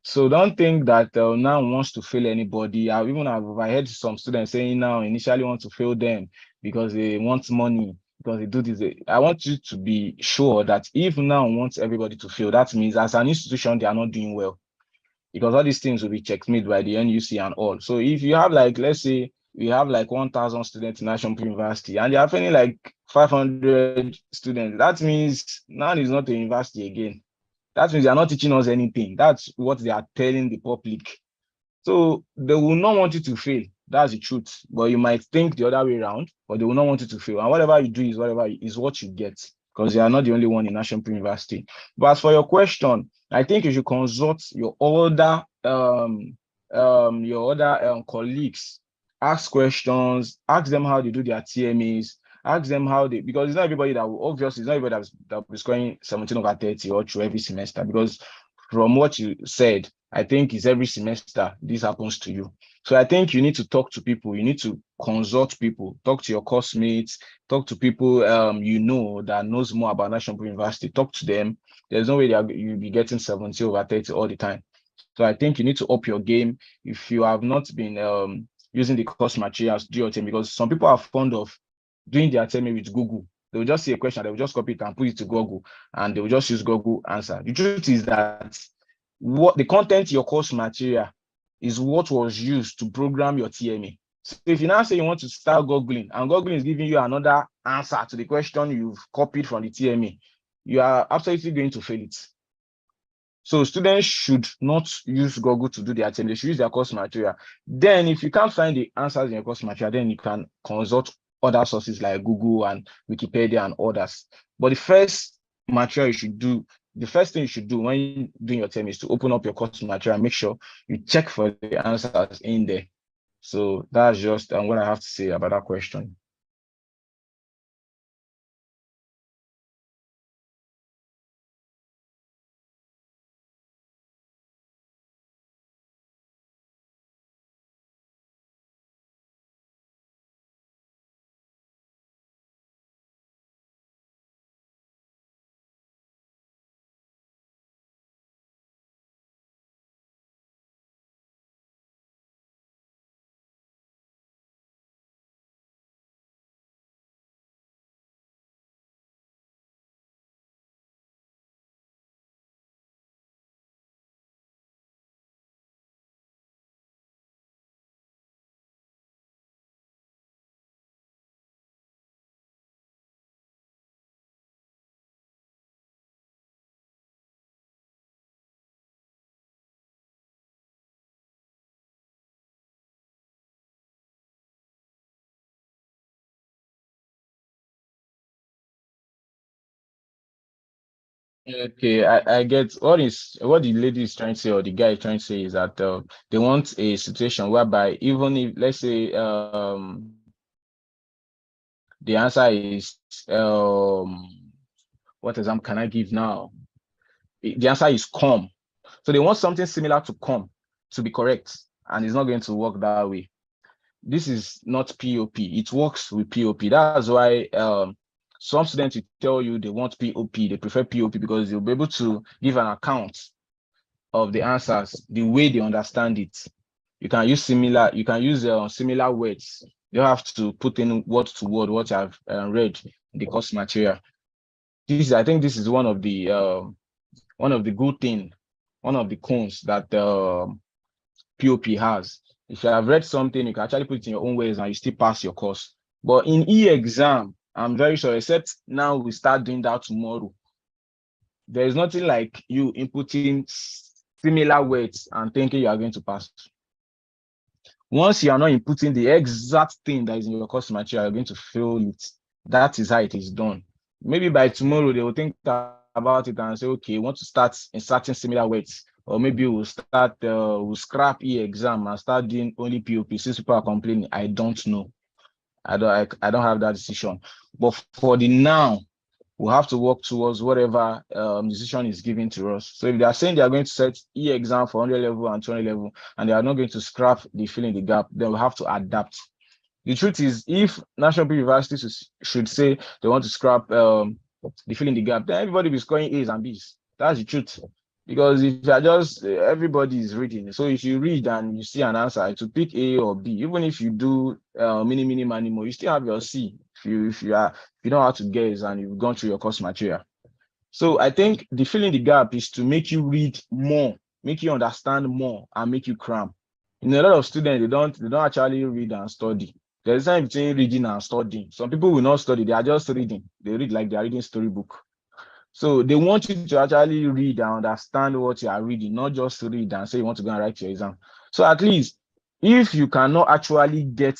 So don't think that now wants to fail anybody. I heard some students saying now initially want to fail them because they want money, because they do this. I want you to be sure that if now wants everybody to fail, that means as an institution, they are not doing well, because all these things will be checkmate by the NUC and all. So if you have let's say we have 1,000 students in National University and they are failing 500 students, that means now is not a university again. That means they are not teaching us anything. That's what they are telling the public. So they will not want you to fail. That's the truth. But you might think the other way around, but they will not want you to fail. And whatever you do is what you get, because you are not the only one in National University. But as for your question, I think you should consult your other colleagues. Ask questions, ask them how they do their TMAs, ask them how they, because it's not everybody that will, obviously, it's not everybody that will be scoring 17/30 or through every semester, because from what you said, I think it's every semester this happens to you. So I think you need to talk to people. You need to consult people, talk to your course mates, talk to people that knows more about National University. Talk to them. There's no way you'll be getting 70/30 all the time. So I think you need to up your game if you have not been using the course materials to do your thing, because some people are fond of doing their TMA with Google. They will just see a question, they will just copy it and put it to Google, and they will just use Google answer. The truth is that what the content your course material is what was used to program your TMA. So if you now say you want to start Googling, and Googling is giving you another answer to the question you've copied from the TMA, you are absolutely going to fail it. So students should not use Google to do their TMA. They should use their course material. Then if you can't find the answers in your course material, then you can consult other sources like Google and Wikipedia and others. But the first thing you should do when doing your TMA is to open up your course material and make sure you check for the answers in there. So that's just what I have to say about that question. Okay, I get what the lady is trying to say or the guy is trying to say is that they want a situation whereby even if let's say the answer is what example can I give now? The answer is come. So they want something similar to come to be correct, and it's not going to work that way. This is not POP. It works with POP. That's why some students will tell you they want POP, they prefer POP because they'll be able to give an account of the answers the way they understand it. You can use similar words. You have to put in word to word what I've read in the course material. I think this is one of the good thing, one of the cons that POP has. If you have read something, you can actually put it in your own ways and you still pass your course. But in EExam, I'm very sure, except now we start doing that tomorrow, there is nothing like you inputting similar words and thinking you are going to pass. Once you are not inputting the exact thing that is in your course material, you're going to fail it. That is how it is done. Maybe by tomorrow, they will think about it and say, okay, we want to start inserting similar words. Or maybe we'll scrap EExam and start doing only POP since people are complaining. I don't know. I don't have that decision. But for the now, we'll have to work towards whatever decision is given to us. So if they are saying they are going to set EExam for 100 level and 20 level, and they are not going to scrap the filling the gap, then we'll have to adapt. The truth is, if national universities should say they want to scrap the filling the gap, then everybody will be scoring A's and B's. That's the truth. Because if you are just everybody is reading, so if you read and you see an answer to pick A or B, even if you do mini mo, you still have your C if you know how to guess and you've gone through your course material. So I think the filling the gap is to make you read more, make you understand more, and make you cram. In a lot of students, they don't actually read and study. There's a difference between reading and studying. Some people will not study, they are just reading. They read like they are reading storybook. So they want you to actually read and understand what you are reading, not just read and say you want to go and write your exam. So at least if you cannot actually get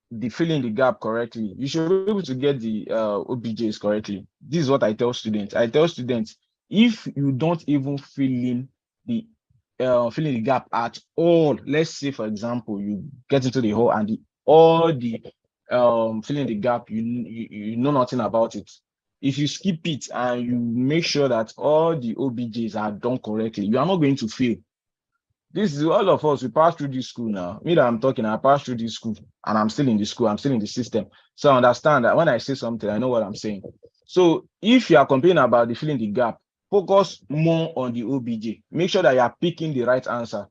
the filling the gap correctly, you should be able to get the OBJs correctly. This is what I tell students. I tell students, if you don't even fill in the gap at all, let's say for example, you get into the hole and all the filling the gap, you know nothing about it. If you skip it and you make sure that all the OBJs are done correctly, you are not going to fail. This is all of us, we pass through this school now. Me that I'm talking, I pass through this school and I'm still in the school, I'm still in the system. So I understand that when I say something, I know what I'm saying. So if you are complaining about the filling the gap, focus more on the OBJ. Make sure that you are picking the right answer.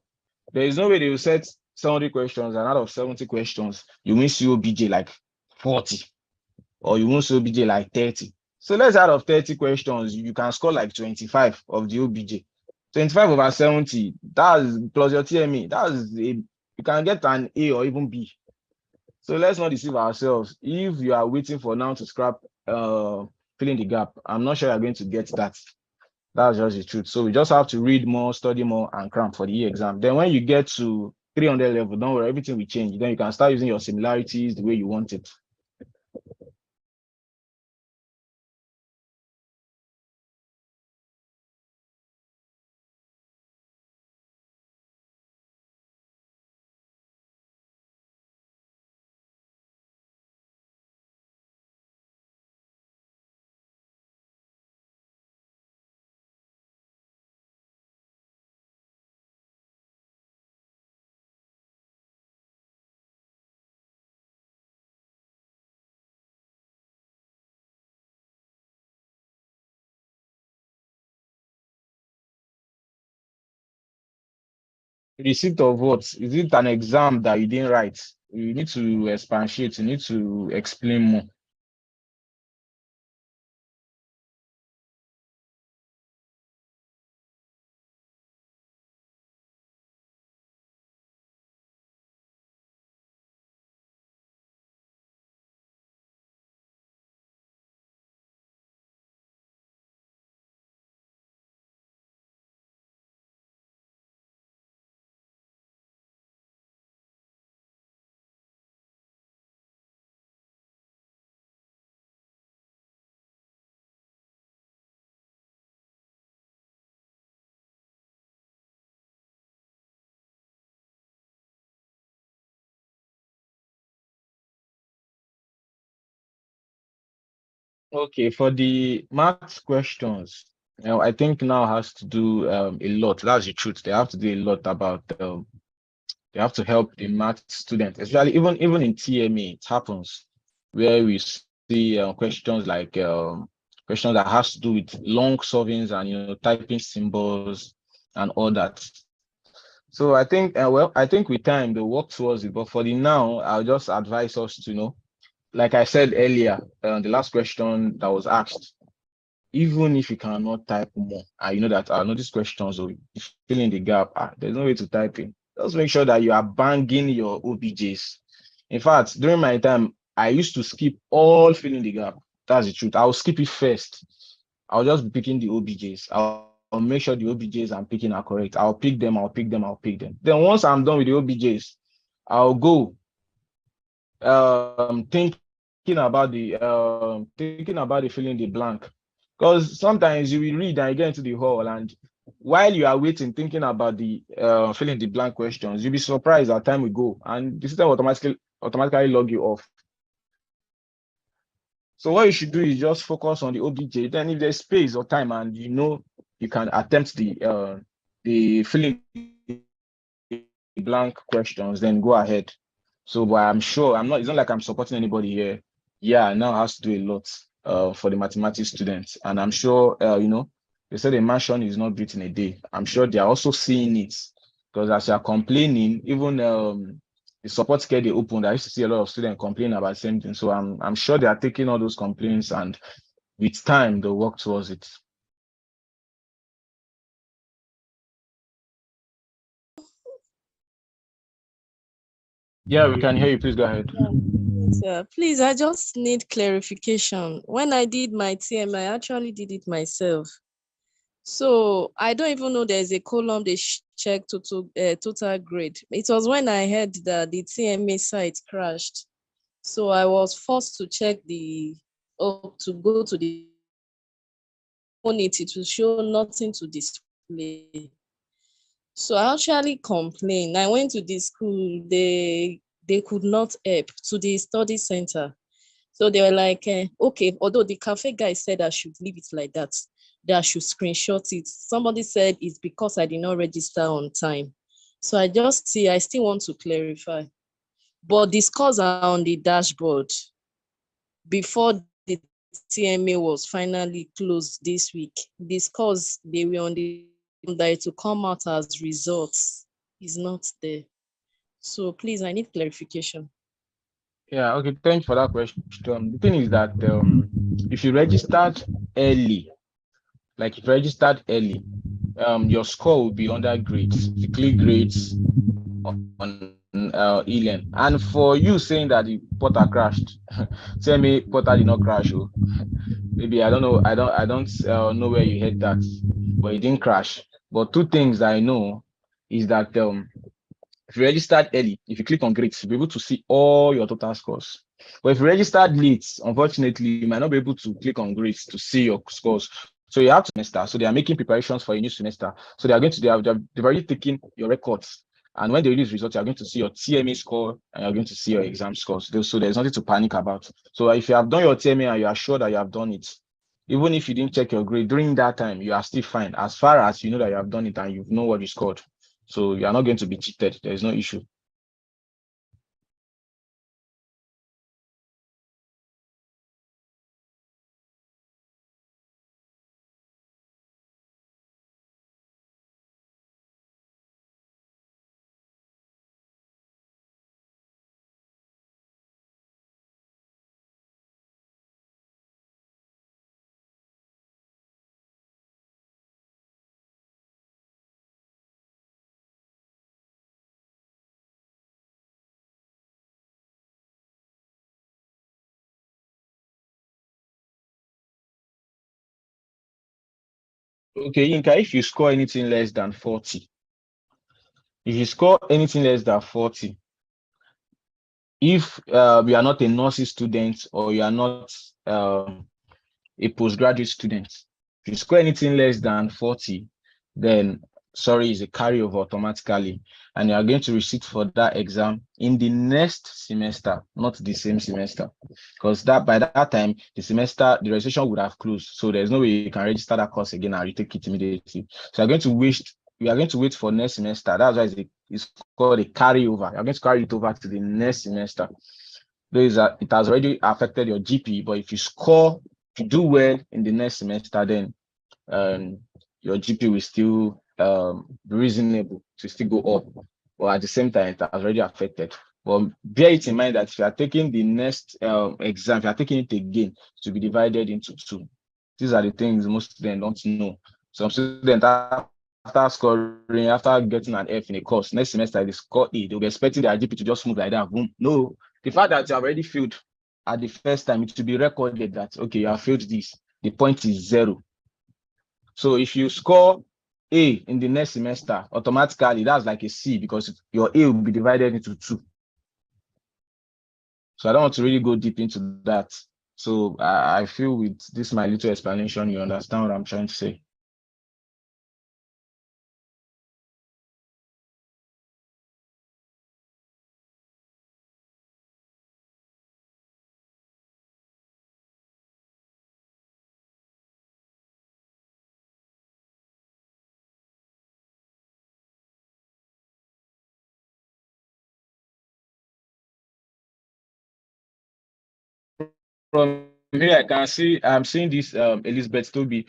There is no way they will set 70 questions and out of 70 questions, you won't see OBJ like 40 or you won't see OBJ like 30. So let's out of 30 questions, you can score like 25 of the OBJ. 25 over 70, that's plus your TME, you can get an A or even B. So let's not deceive ourselves. If you are waiting for now to scrap filling the gap, I'm not sure you're going to get that. That's just the truth. So we just have to read more, study more, and cram for the exam. Then when you get to 300 level, don't worry, everything will change. Then you can start using your similarities the way you want it. Receipt of what? Is it an exam that you didn't write? You need to expatiate, you need to explain more. Okay, for the math questions, I think now has to do a lot. That's the truth. They have to do a lot about they have to help the math student, especially even in TMA, it happens where we see questions that has to do with long solvings and typing symbols and all that. So I think I think with time they'll work towards it. But for the now, I'll just advise us to like I said earlier, the last question that was asked, even if you cannot type more, and you know that I know these questions will fill in the gap. There's no way to type in. Just make sure that you are banging your OBJs. In fact, during my time, I used to skip all filling the gap. That's the truth. I'll skip it first. I'll just be picking the OBJs. I'll make sure the OBJs I'm picking are correct. I'll pick them. Then once I'm done with the OBJs, I'll go thinking about the filling the blank. Because sometimes you will read and you get into the hall, and while you are waiting, thinking about the filling the blank questions, you'll be surprised as time will go, and the system will automatically log you off. So what you should do is just focus on the OBJ. Then if there's space or time and you can attempt the filling blank questions, then go ahead. So, but I'm sure it's not like I'm supporting anybody here. Yeah, now has to do a lot for the mathematics students. And I'm sure, they said a mansion is not built in a day. I'm sure they are also seeing it, because as you are complaining, even the support care they opened, I used to see a lot of students complaining about the same thing. So I'm sure they are taking all those complaints, and with time they'll work towards it. Yeah, we can hear you. Please go ahead. Please, I just need clarification. When I did my TM, I actually did it myself. So I don't even know there's a column they check total grade. It was when I heard that the TMA site crashed. So I was forced to check to go to the community to show nothing to display. So I actually complained. I went to the school, they could not help, to the study center. So they were like, okay, although the cafe guy said I should leave it like that I should screenshot it. Somebody said it's because I did not register on time. So I still want to clarify. But the scores are on the dashboard before the TMA was finally closed this week. The scores, they were on the that to come out as results is not there. So please, I need clarification. Yeah, okay, thanks for that question. The thing is that if you registered early, your score will be under grades. If you click grades on ELEN, and for you saying that the portal crashed, tell me portal did not crash. Maybe I don't know. I don't know where you heard that, but it didn't crash. But two things I know is that if you registered early, if you click on grades, you'll be able to see all your total scores. But if you registered late, unfortunately, you might not be able to click on grades to see your scores. So you have to semester. So they are making preparations for a new semester. So they've already taken your records. And when they release results, you're going to see your TMA score and you're going to see your exam scores. So there's nothing to panic about. So if you have done your TMA and you are sure that you have done it, even if you didn't check your grade during that time, you are still fine, as far as you know that you have done it and you know what you scored. So you are not going to be cheated. There is no issue. Okay, Inka, if you score anything less than 40, if you score anything less than 40, if you are not a nursing student or you are not a postgraduate student, if you score anything less than 40, then sorry, is a carryover automatically, and you are going to receipt for that exam in the next semester, not the same semester, because that by that time the registration would have closed, so there's no way you can register that course again and retake it immediately. So you're going to wait for next semester. That's why it's called a carryover. You're going to carry it over to the next semester. It has already affected your GP, but if you do well in the next semester, then your GP will still be reasonable to still go up, but at the same time it has already affected. But bear it in mind that if you are taking the next exam, if you are taking it again, to be divided into 2. These are the things most students don't know. Some students, after getting an F in a course, next semester they score A, they'll be expecting their GP to just move like that. Boom. No, the fact that you have already failed at the first time, it will be recorded that, okay, you have failed this. The point is 0. So if you score A in the next semester, automatically that's like a C, because your A will be divided into 2. So I don't want to really go deep into that. So I feel with this my little explanation, you understand what I'm trying to say. From here, I'm seeing this Elizabeth Toby.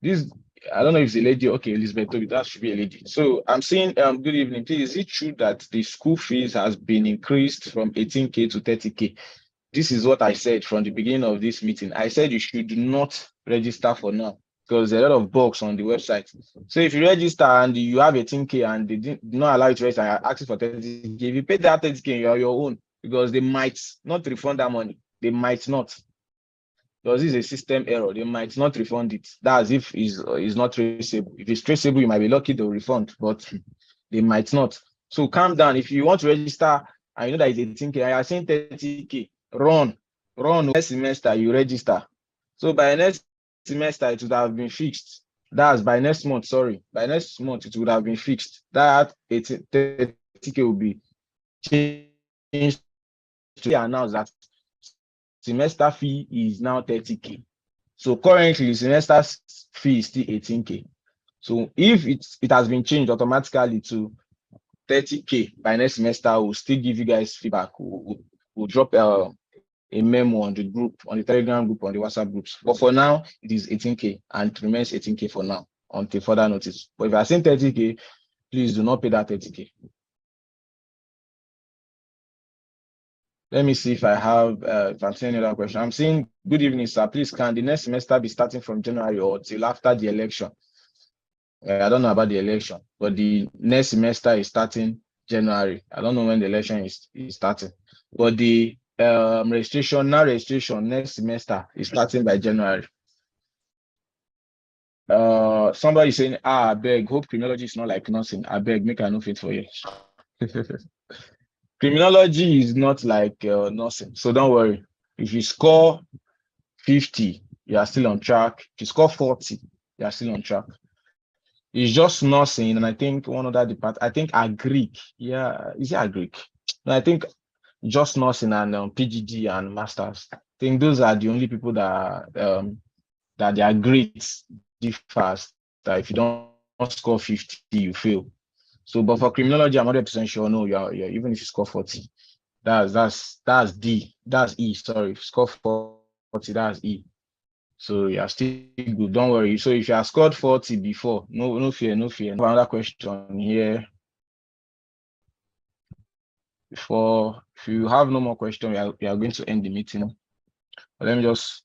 I don't know if it's a lady. Okay, Elizabeth Toby, that should be a lady. So I'm seeing good evening. Please, is it true that the school fees has been increased from 18K to 30K? This is what I said from the beginning of this meeting. I said you should not register for now, because there are a lot of bugs on the website. So if you register and you have 18K and they did not allow you to register, asking for 30K, if you pay that 30K, you're your own, because they might not refund that money. They might not. Because this is a system error, they might not refund it. That's if it's not traceable. If it's traceable, you might be lucky to refund, but they might not. So calm down. If you want to register, I know that it's 18K, I are saying 30K, run. Next semester, you register. So by next semester, it would have been fixed. That's by next month, sorry. By next month, it would have been fixed. That 30K will be changed to announce that semester fee is now 30K. So currently, semester fee is still 18K. So if it has been changed automatically to 30K by next semester, we'll still give you guys feedback. We'll drop a memo on the group, on the Telegram group, on the WhatsApp groups. But for now, it is 18K and it remains 18K for now until further notice. But if you are saying 30K, please do not pay that 30K. Let me see if I have, if I'm seeing another question. I'm saying, good evening, sir. Please, can the next semester be starting from January or till after the election? I don't know about the election, but the next semester is starting January. I don't know when the election is starting, but the registration next semester is starting by January. Somebody saying, I beg, hope criminology is not like nursing. I beg, make I no fit for you. Criminology is not like nursing, so don't worry. If you score 50, you are still on track. If you score 40, you are still on track. It's just nursing, and I think one other department, I think Agric. Yeah, is it Agric? No, I think just nursing and PGD and masters. I think those are the only people that their grades differs. That if you don't score 50, you fail. So, but for criminology, I'm 100% sure. No, you're even if you score 40, that's D, that's E. Sorry, if you score 40, that's E. So you're still good. Don't worry. So if you have scored 40 before, no fear. Another question here. If you have no more question, we are going to end the meeting. But let me just.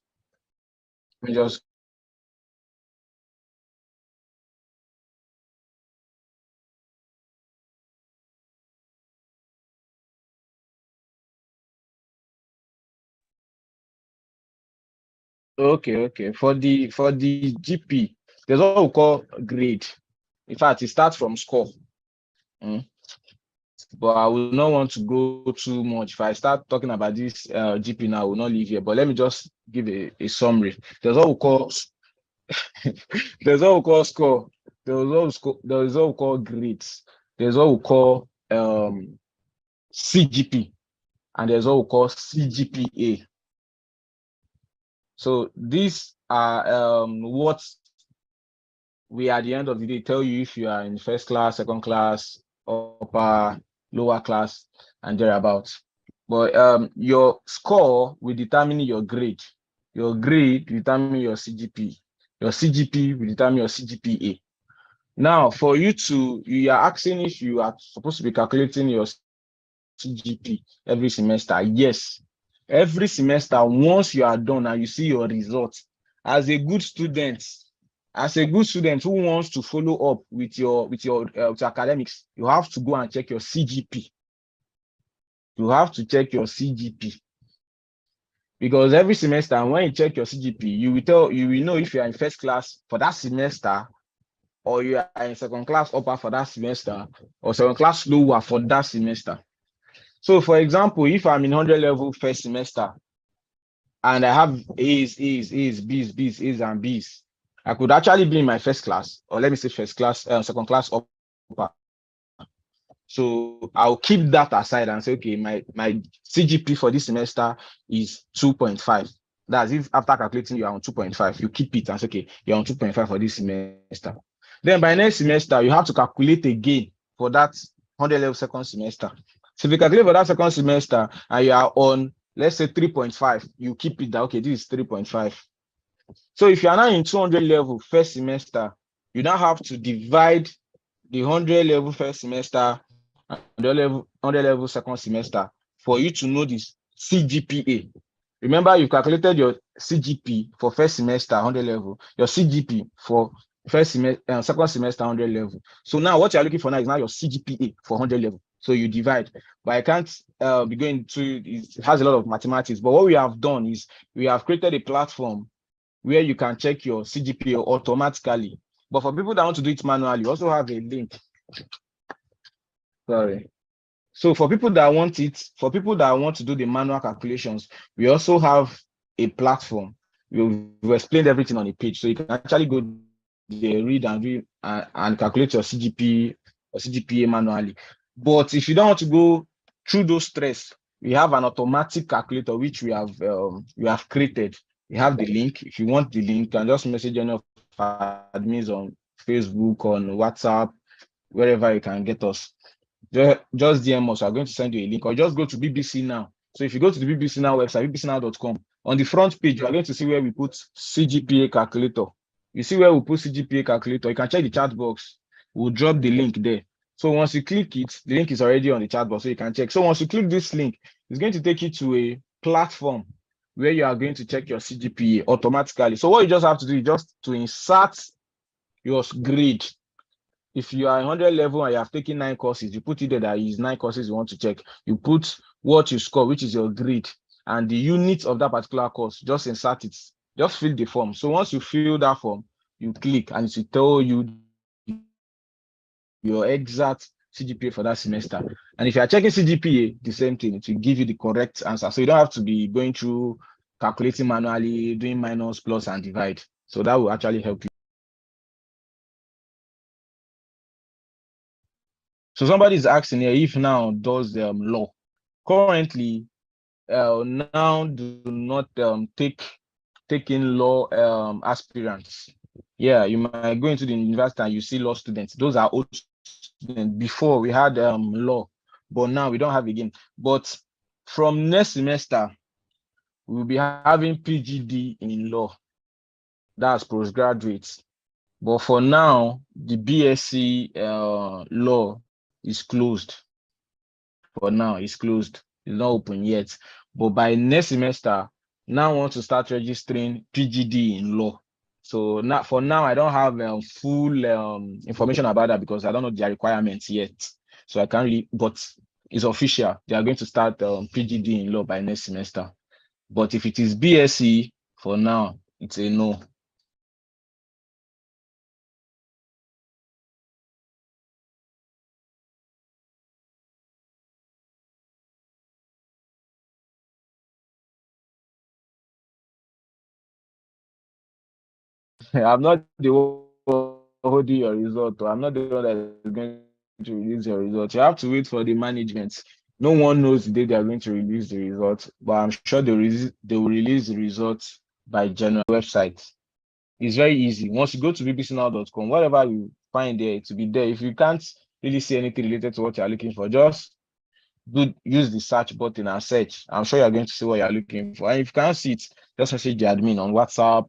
Okay. For the GP, there's what we call grade. In fact, it starts from score. But I will not want to go too much. If I start talking about this GP now, I will not leave here. But let me just give a summary. There's what we call score. There's what we call grades. There's what we call CGP, and there's what we call CGPA. So these are what we at the end of the day tell you if you are in first class, second class, upper, lower class, and thereabouts. But your score will determine your grade. Your grade will determine your CGP. Your CGP will determine your CGPA. Now, for you are asking if you are supposed to be calculating your CGP every semester. Yes, every semester, once you are done and you see your results, as a good student who wants to follow up with your academics, you have to go and check your CGP. You have to check your CGP, because every semester when you check your CGP, you will know if you are in first class for that semester, or you are in second class upper for that semester, or second class lower for that semester. So, for example, if I'm in 100 level first semester and I have A's, B's, and B's, I could actually be in my first class, or let me say first class, second class upper. So I'll keep that aside and say, okay, my CGP for this semester is 2.5. That's if after calculating you are on 2.5, you keep it and say, okay, you're on 2.5 for this semester. Then by next semester, you have to calculate again for that 100 level second semester. So if you calculate for that second semester and you are on, let's say 3.5, you keep it that, okay, this is 3.5. So if you are now in 200 level first semester, you now have to divide the 100 level first semester and the 100 level second semester for you to know this CGPA. Remember, you calculated your CGP for first semester 100 level, your CGP for first semester, second semester 100 level. So now what you're looking for now is now your CGPA for 100 level. So you divide, but I can't be going to, it has a lot of mathematics, but what we have done is we have created a platform where you can check your CGPA automatically. But for people that want to do it manually, you also have a link. Sorry. So for people that want to do the manual calculations, we also have a platform. We've explained everything on a page, so you can actually go there, read and calculate your CGP or CGPA manually. But if you don't want to go through those stress, we have an automatic calculator which we have created. We have the link. If you want the link, you can just message any of our admins on Facebook, on WhatsApp, wherever you can get us. Just DM us. I'm going to send you a link, or just go to BBC Now. So if you go to the BBC Now website, bbcnow.com, on the front page, you are going to see where we put CGPA calculator. You see where we put CGPA calculator. You can check the chat box. We'll drop the link there. So once you click it, the link is already on the chat box, so you can check. So once you click this link, it's going to take you to a platform where you are going to check your CGPA automatically. So what you just have to do is just to insert your grade. If you are 100 level and you have taken 9 courses, you put it there that is 9 courses you want to check. You put what you score, which is your grade, and the unit of that particular course. Just insert it. Just fill the form. So once you fill that form, you click and it will tell you your exact CGPA for that semester. And if you are checking CGPA, the same thing. It will give you the correct answer. So you don't have to be going through calculating manually, doing minus, plus, and divide. So that will actually help you. So somebody is asking here if now does law. Currently, now do not take in law aspirants. Yeah, you might go into the university and you see law students. Those are old students. Before we had law, but now we don't have again. But from next semester, we'll be having PGD in law. That's postgraduates. But for now, the BSc law is closed. For now, it's closed. It's not open yet. But by next semester, now I want to start registering PGD in law. So now, for now, I don't have full information about that because I don't know their requirements yet. So I can't really, but it's official. They are going to start PGD in law by next semester. But if it is BSc, for now, it's a no. I'm not the one holding your result. I'm not the one that is going to release your result. You have to wait for the management. No one knows the day they are going to release the result, but I'm sure they will release the results by January. Website. It's very easy. Once you go to bbcnow.com, whatever you find there, it will be there. If you can't really see anything related to what you're looking for, just use the search button and search. I'm sure you're going to see what you're looking for. And if you can't see it, just message the admin on WhatsApp,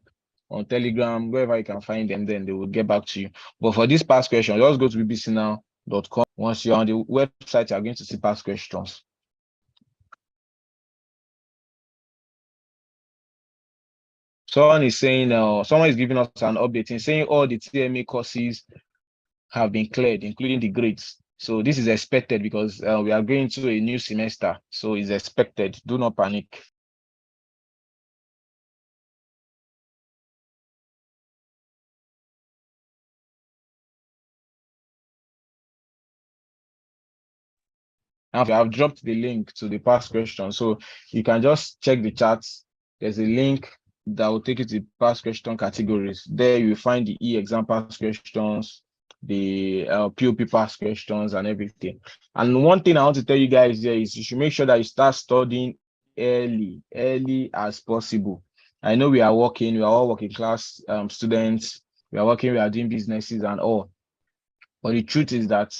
on Telegram, wherever you can find them, then they will get back to you. But for this past question, just go to bbcnow.com. Once you're on the website, you're going to see past questions. Someone is saying, someone is giving us an update and saying all the TMA courses have been cleared, including the grades. So this is expected because we are going to a new semester. So it's expected. Do not panic. I've dropped the link to the past question. So you can just check the charts. There's a link that will take you to the past question categories. There you find the EExam past questions, the POP past questions and everything. And one thing I want to tell you guys here is you should make sure that you start studying early as possible. I know we are all working class students. We are doing businesses and all. But the truth is that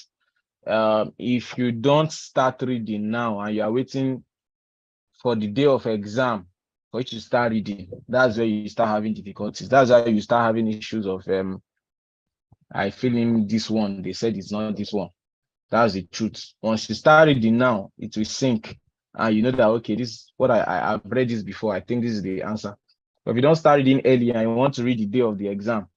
if you don't start reading now and you are waiting for the day of exam for you to start reading, that's where you start having difficulties. That's why you start having issues of I feeling this one, they said it's not this one. That's the truth. Once you start reading now, it will sink. And you know that, okay, this is what I've read this before. I think this is the answer. But if you don't start reading early and you want to read the day of the exam,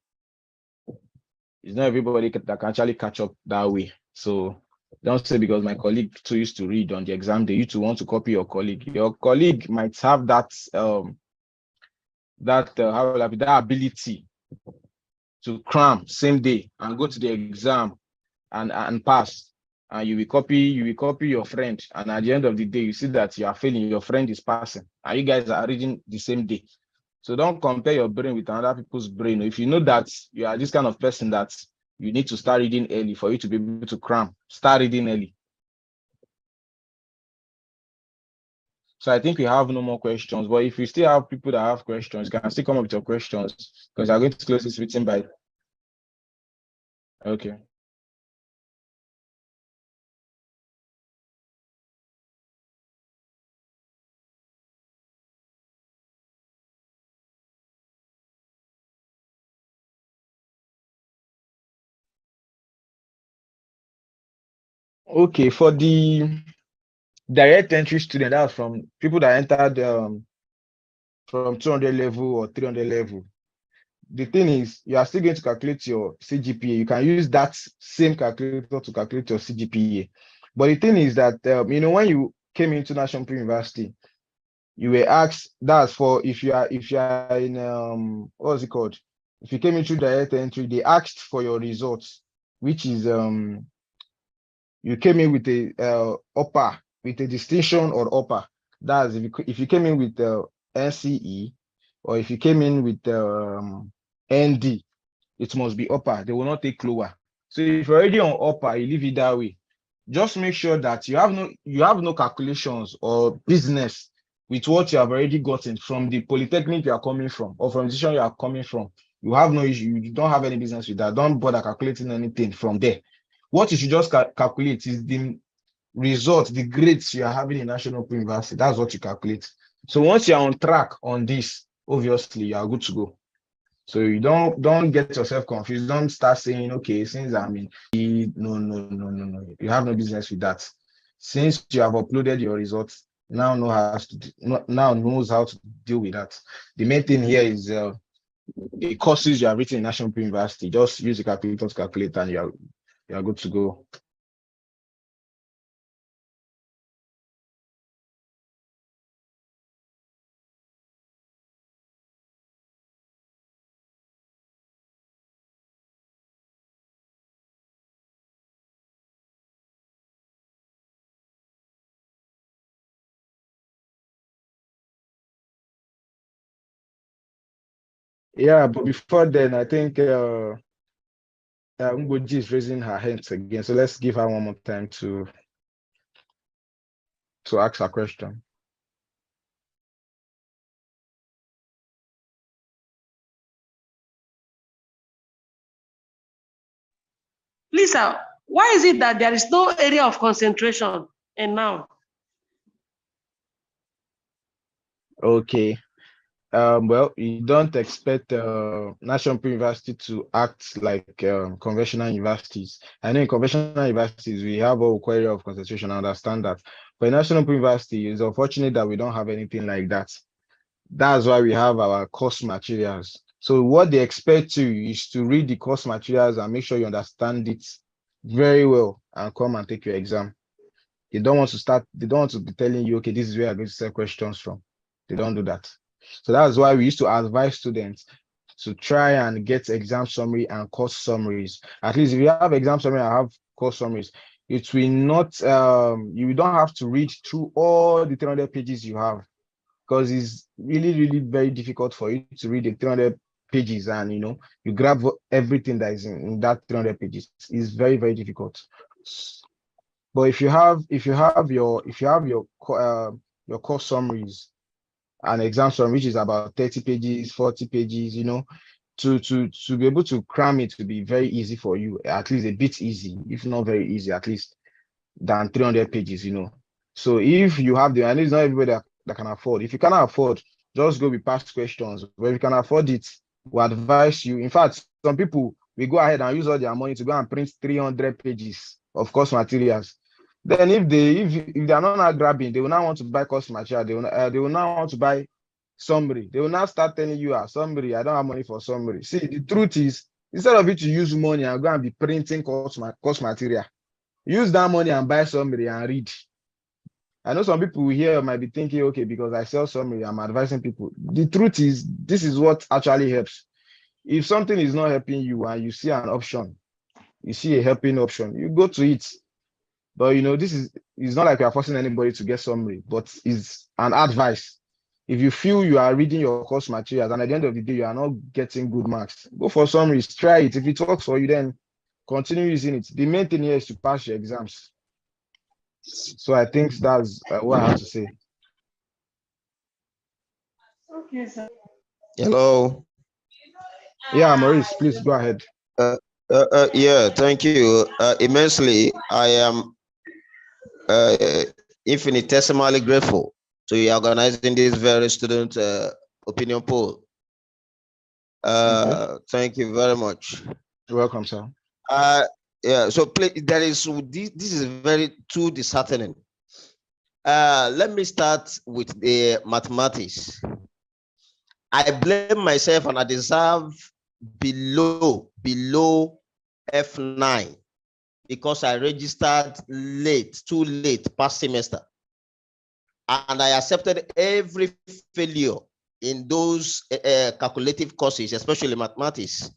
it's not everybody that can actually catch up that way. So don't say because my colleague too used to read on the exam day, you too want to copy your colleague. Your colleague might have that ability to cram same day and go to the exam and pass. And you will copy your friend. And at the end of the day, you see that you are failing, your friend is passing, and you guys are reading the same day. So don't compare your brain with other people's brain. If you know that you are this kind of person that you need to start reading early for you to be able to cram, start reading early. So I think we have no more questions. But if you still have people that have questions, you can still come up with your questions because I'm going to close this meeting by. Okay. Okay, for the direct entry student, that's from people that entered from 200 level or 300 level. The thing is, you are still going to calculate your CGPA. You can use that same calculator to calculate your CGPA. But the thing is that, when you came into National University, you were asked, that's for if you are in, what's it called? If you came into direct entry, they asked for your results, which is, you came in with a upper, with a distinction or upper. That's if you came in with NCE, or if you came in with ND, it must be upper. They will not take lower. So if you're already on upper, you leave it that way. Just make sure that you have no calculations or business with what you have already gotten from the polytechnic you are coming from or from the institution you are coming from. You have no issue. You don't have any business with that. Don't bother calculating anything from there. What you should just calculate is the results, the grades you are having in National University. That's what you calculate. So once you're on track on this, obviously you are good to go. So you don't get yourself confused. Don't start saying, okay, since I'm in, no. You have no business with that. Since you have uploaded your results, now knows how to deal with that. The main thing here is the courses you have written in National University. Just use the calculator to calculate, and you are good to go. Yeah, but before then, I think Ngoji is raising her hands again, so let's give her one more time to ask her question. Please, sir, why is it that there is no area of concentration in noun? Okay. Well, you don't expect National Open University to act like conventional universities. I know in conventional universities, we have a query of concentration, I understand that. But National Open University, it's unfortunate that we don't have anything like that. That's why we have our course materials. So what they expect you is to read the course materials and make sure you understand it very well and come and take your exam. They don't want to be telling you, okay, this is where I'm going to set questions from. They don't do that. So that's why we used to advise students to try and get exam summary and course summaries. At least if you have exam summary and have course summaries, it will not, you don't have to read through all the 300 pages you have, because it's really, really very difficult for you to read the 300 pages and, you grab everything that is in that 300 pages. It's very, very difficult. But if you have your course summaries, an exam summary, which is about 30 pages, 40 pages, to be able to cram it to be very easy for you, at least a bit easy, if not very easy, at least than 300 pages, So if you have I know it's not everybody that can afford. If you cannot afford, just go with past questions. But if you can afford it, we advise you. In fact, some people will go ahead and use all their money to go and print 300 pages of course materials. Then if they are not grabbing, they will not want to buy course material. They will not want to buy summary. They will not start telling you, summary, I don't have money for summary. See, the truth is, instead of you to use money and go and be printing course material, use that money and buy summary and read. I know some people here might be thinking, okay, because I sell summary, I'm advising people. The truth is, this is what actually helps. If something is not helping you and you see an option, you see a helping option, you go to it. But it's not like you're forcing anybody to get summary, but it's an advice. If you feel you are reading your course materials and at the end of the day you are not getting good marks, go for summaries, try it. If it works for you, then continue using it. The main thing here is to pass your exams. So I think that's what I have to say. Okay, sir. Hello. Yeah, Maurice, please go ahead. Yeah, thank you immensely. I am infinitesimally grateful to you organizing this very student opinion poll. Thank you very much. You're welcome, sir. Yeah, so please, this is very too disheartening. Let me start with the mathematics. I blame myself and I deserve below F9 because I registered too late past semester. And I accepted every failure in those calculative courses, especially mathematics.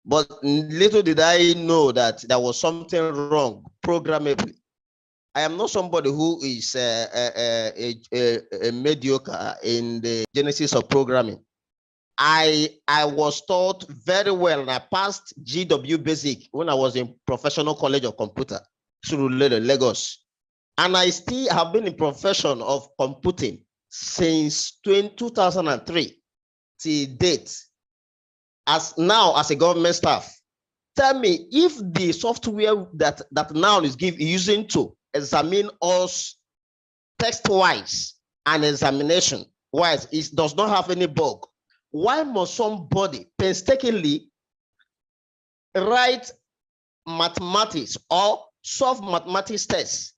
But little did I know that there was something wrong programmably. I am not somebody who is a mediocre in the genesis of programming. I was taught very well and I passed GW Basic when I was in Professional College of Computer, Surulere, Lagos. And I still have been in profession of computing since 2003 till date, as a government staff. Tell me, if the software that NOUN is using to examine us text-wise and examination-wise, it does not have any bug, why must somebody painstakingly write mathematics or solve mathematics tests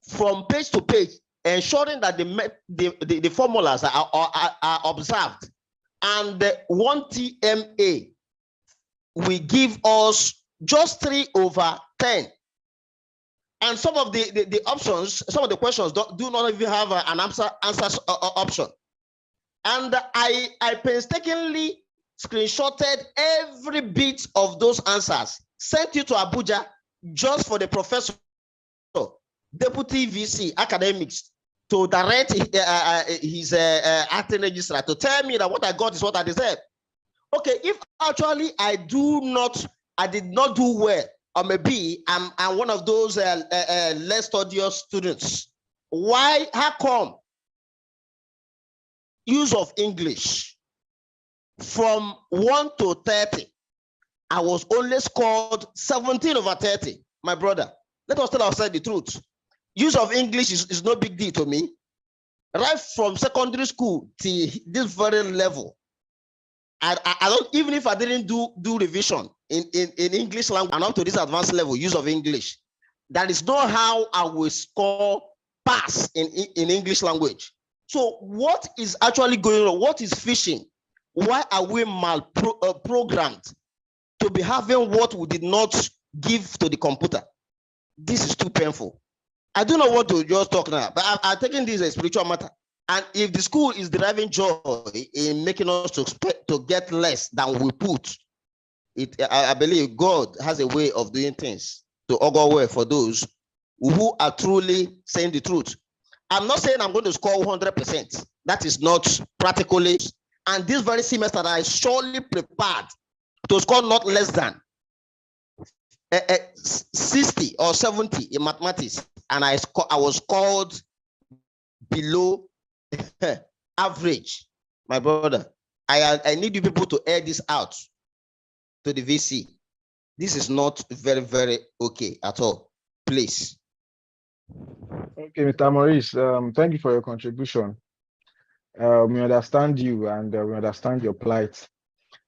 from page to page, ensuring that the formulas are observed, and one TMA will give us just 3/10? And some of the options, some of the questions do not even have an answer option. And I painstakingly screenshotted every bit of those answers, sent it to Abuja just for the professor, deputy VC academics, to direct his acting registrar to tell me that what I got is what I deserve. Okay, if actually I did not do well, or maybe I'm one of those less studious students, how come use of English from 1 to 30, I was only scored 17 over 30, my brother? Let us tell ourselves the truth. Use of English is no big deal to me. Right from secondary school to this very level, I don't, even if I didn't do revision in English language and up to this advanced level, use of English, that is not how I will score pass in English language. So what is actually going on? What is phishing? Why are we programmed to be having what we did not give to the computer? This is too painful. I don't know what to just talk now, but I'm taking this as a spiritual matter. And if the school is deriving joy in making us to get less than we put, I believe God has a way of doing things to augur well for those who are truly saying the truth. I'm not saying I'm going to score 100%. That is not practically. And this very semester, I surely prepared to score not less than 60 or 70 in mathematics, and I was scored below average. My brother, I need you people to air this out to the VC. This is not very, very okay at all. Please. Okay, Mr. Maurice, thank you for your contribution. We understand you, and we understand your plight.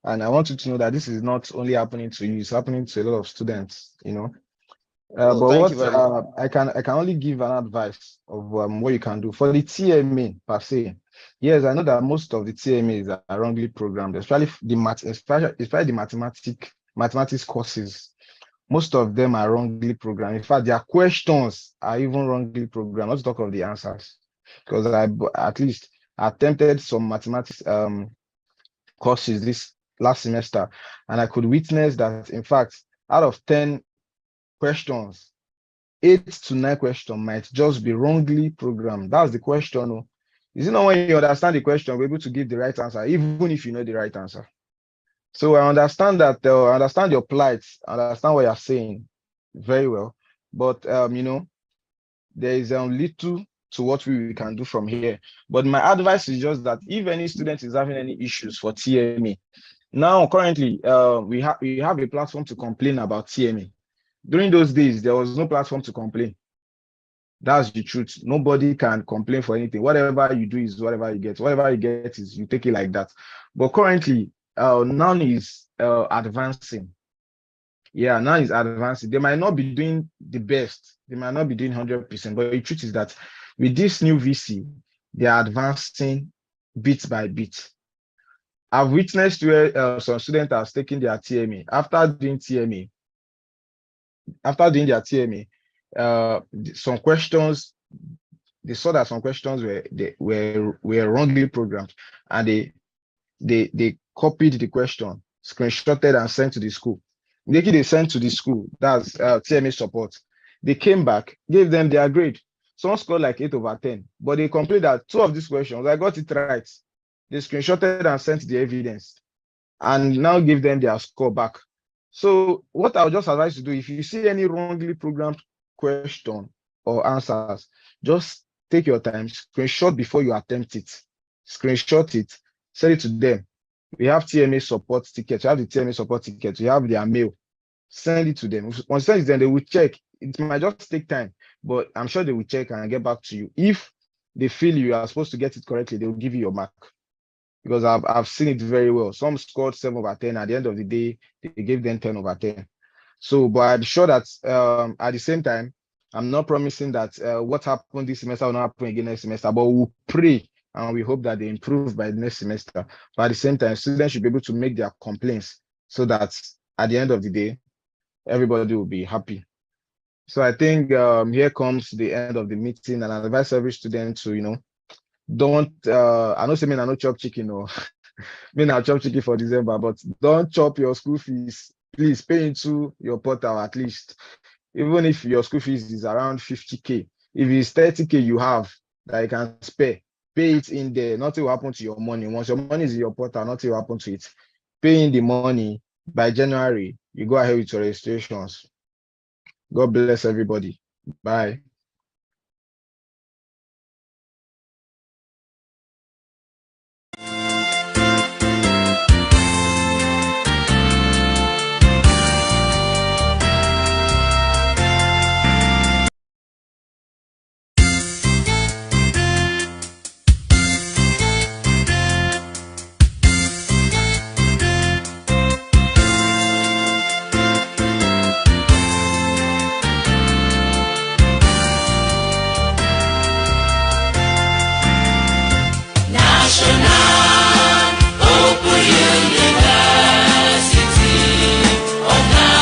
And I want you to know that this is not only happening to you, it's happening to a lot of students, you know. But what I can only give an advice of what you can do for the TMA per se. Yes, I know that most of the TMAs are wrongly programmed, especially the mathematics courses. Most of them are wrongly programmed. In fact, their questions are even wrongly programmed. Let's talk of the answers, because I at least attempted some mathematics courses this last semester, and I could witness that, in fact, out of 10 questions, 8 to 9 questions might just be wrongly programmed. That's the question. Is it not when you understand the question, we're able to give the right answer, even if you know the right answer? So I understand that, I understand your plight, I understand what you're saying very well, but you know, there is little to what we can do from here. But my advice is just that if any student is having any issues for TMA, now currently we have a platform to complain about TMA. During those days, there was no platform to complain. That's the truth. Nobody can complain for anything. Whatever you do is whatever you get. Whatever you get is you take it like that. But currently, NOUN is advancing. Yeah, NOUN is advancing. They might not be doing the best. They might not be doing 100%. But the truth is that with this new VC, they are advancing bit by bit. I've witnessed where some students are taking their TMA. After doing their TMA, some questions, they saw that some questions were wrongly programmed, and they copied the question, screenshotted, and sent to the school. Immediately they sent to the school, that's TMA support. They came back, gave them their grade. Some scored like 8 over 10, but they complained that 2 of these questions, I got it right. They screenshotted and sent the evidence, and now give them their score back. So what I would just advise you to do, if you see any wrongly programmed question or answers, just take your time, screenshot before you attempt it. Screenshot it, send it to them. We have TMA support tickets, you have the TMA support tickets, you have their mail. Send it to them. Once you send it to them, they will check. It might just take time, but I'm sure they will check and get back to you. If they feel you are supposed to get it correctly, they will give you your mark. Because I've seen it very well. Some scored 7 over 10. At the end of the day, they gave them 10 over 10. So, but I'm sure that at the same time, I'm not promising that what happened this semester will not happen again next semester, but we'll pray and we hope that they improve by the next semester. But at the same time, students should be able to make their complaints so that at the end of the day, everybody will be happy. So I think here comes the end of the meeting, and I advise every student to, you know, don't I know say me no chop chicken or me na chop chicken for December, but don't chop your school fees. Please pay into your portal at least. Even if your school fees is around 50K, if it's 30K you have that you can spare, pay it in there. Nothing will happen to your money. Once your money is in your portal, nothing will happen to it. paying the money by January, you go ahead with your registrations. God bless everybody. Bye.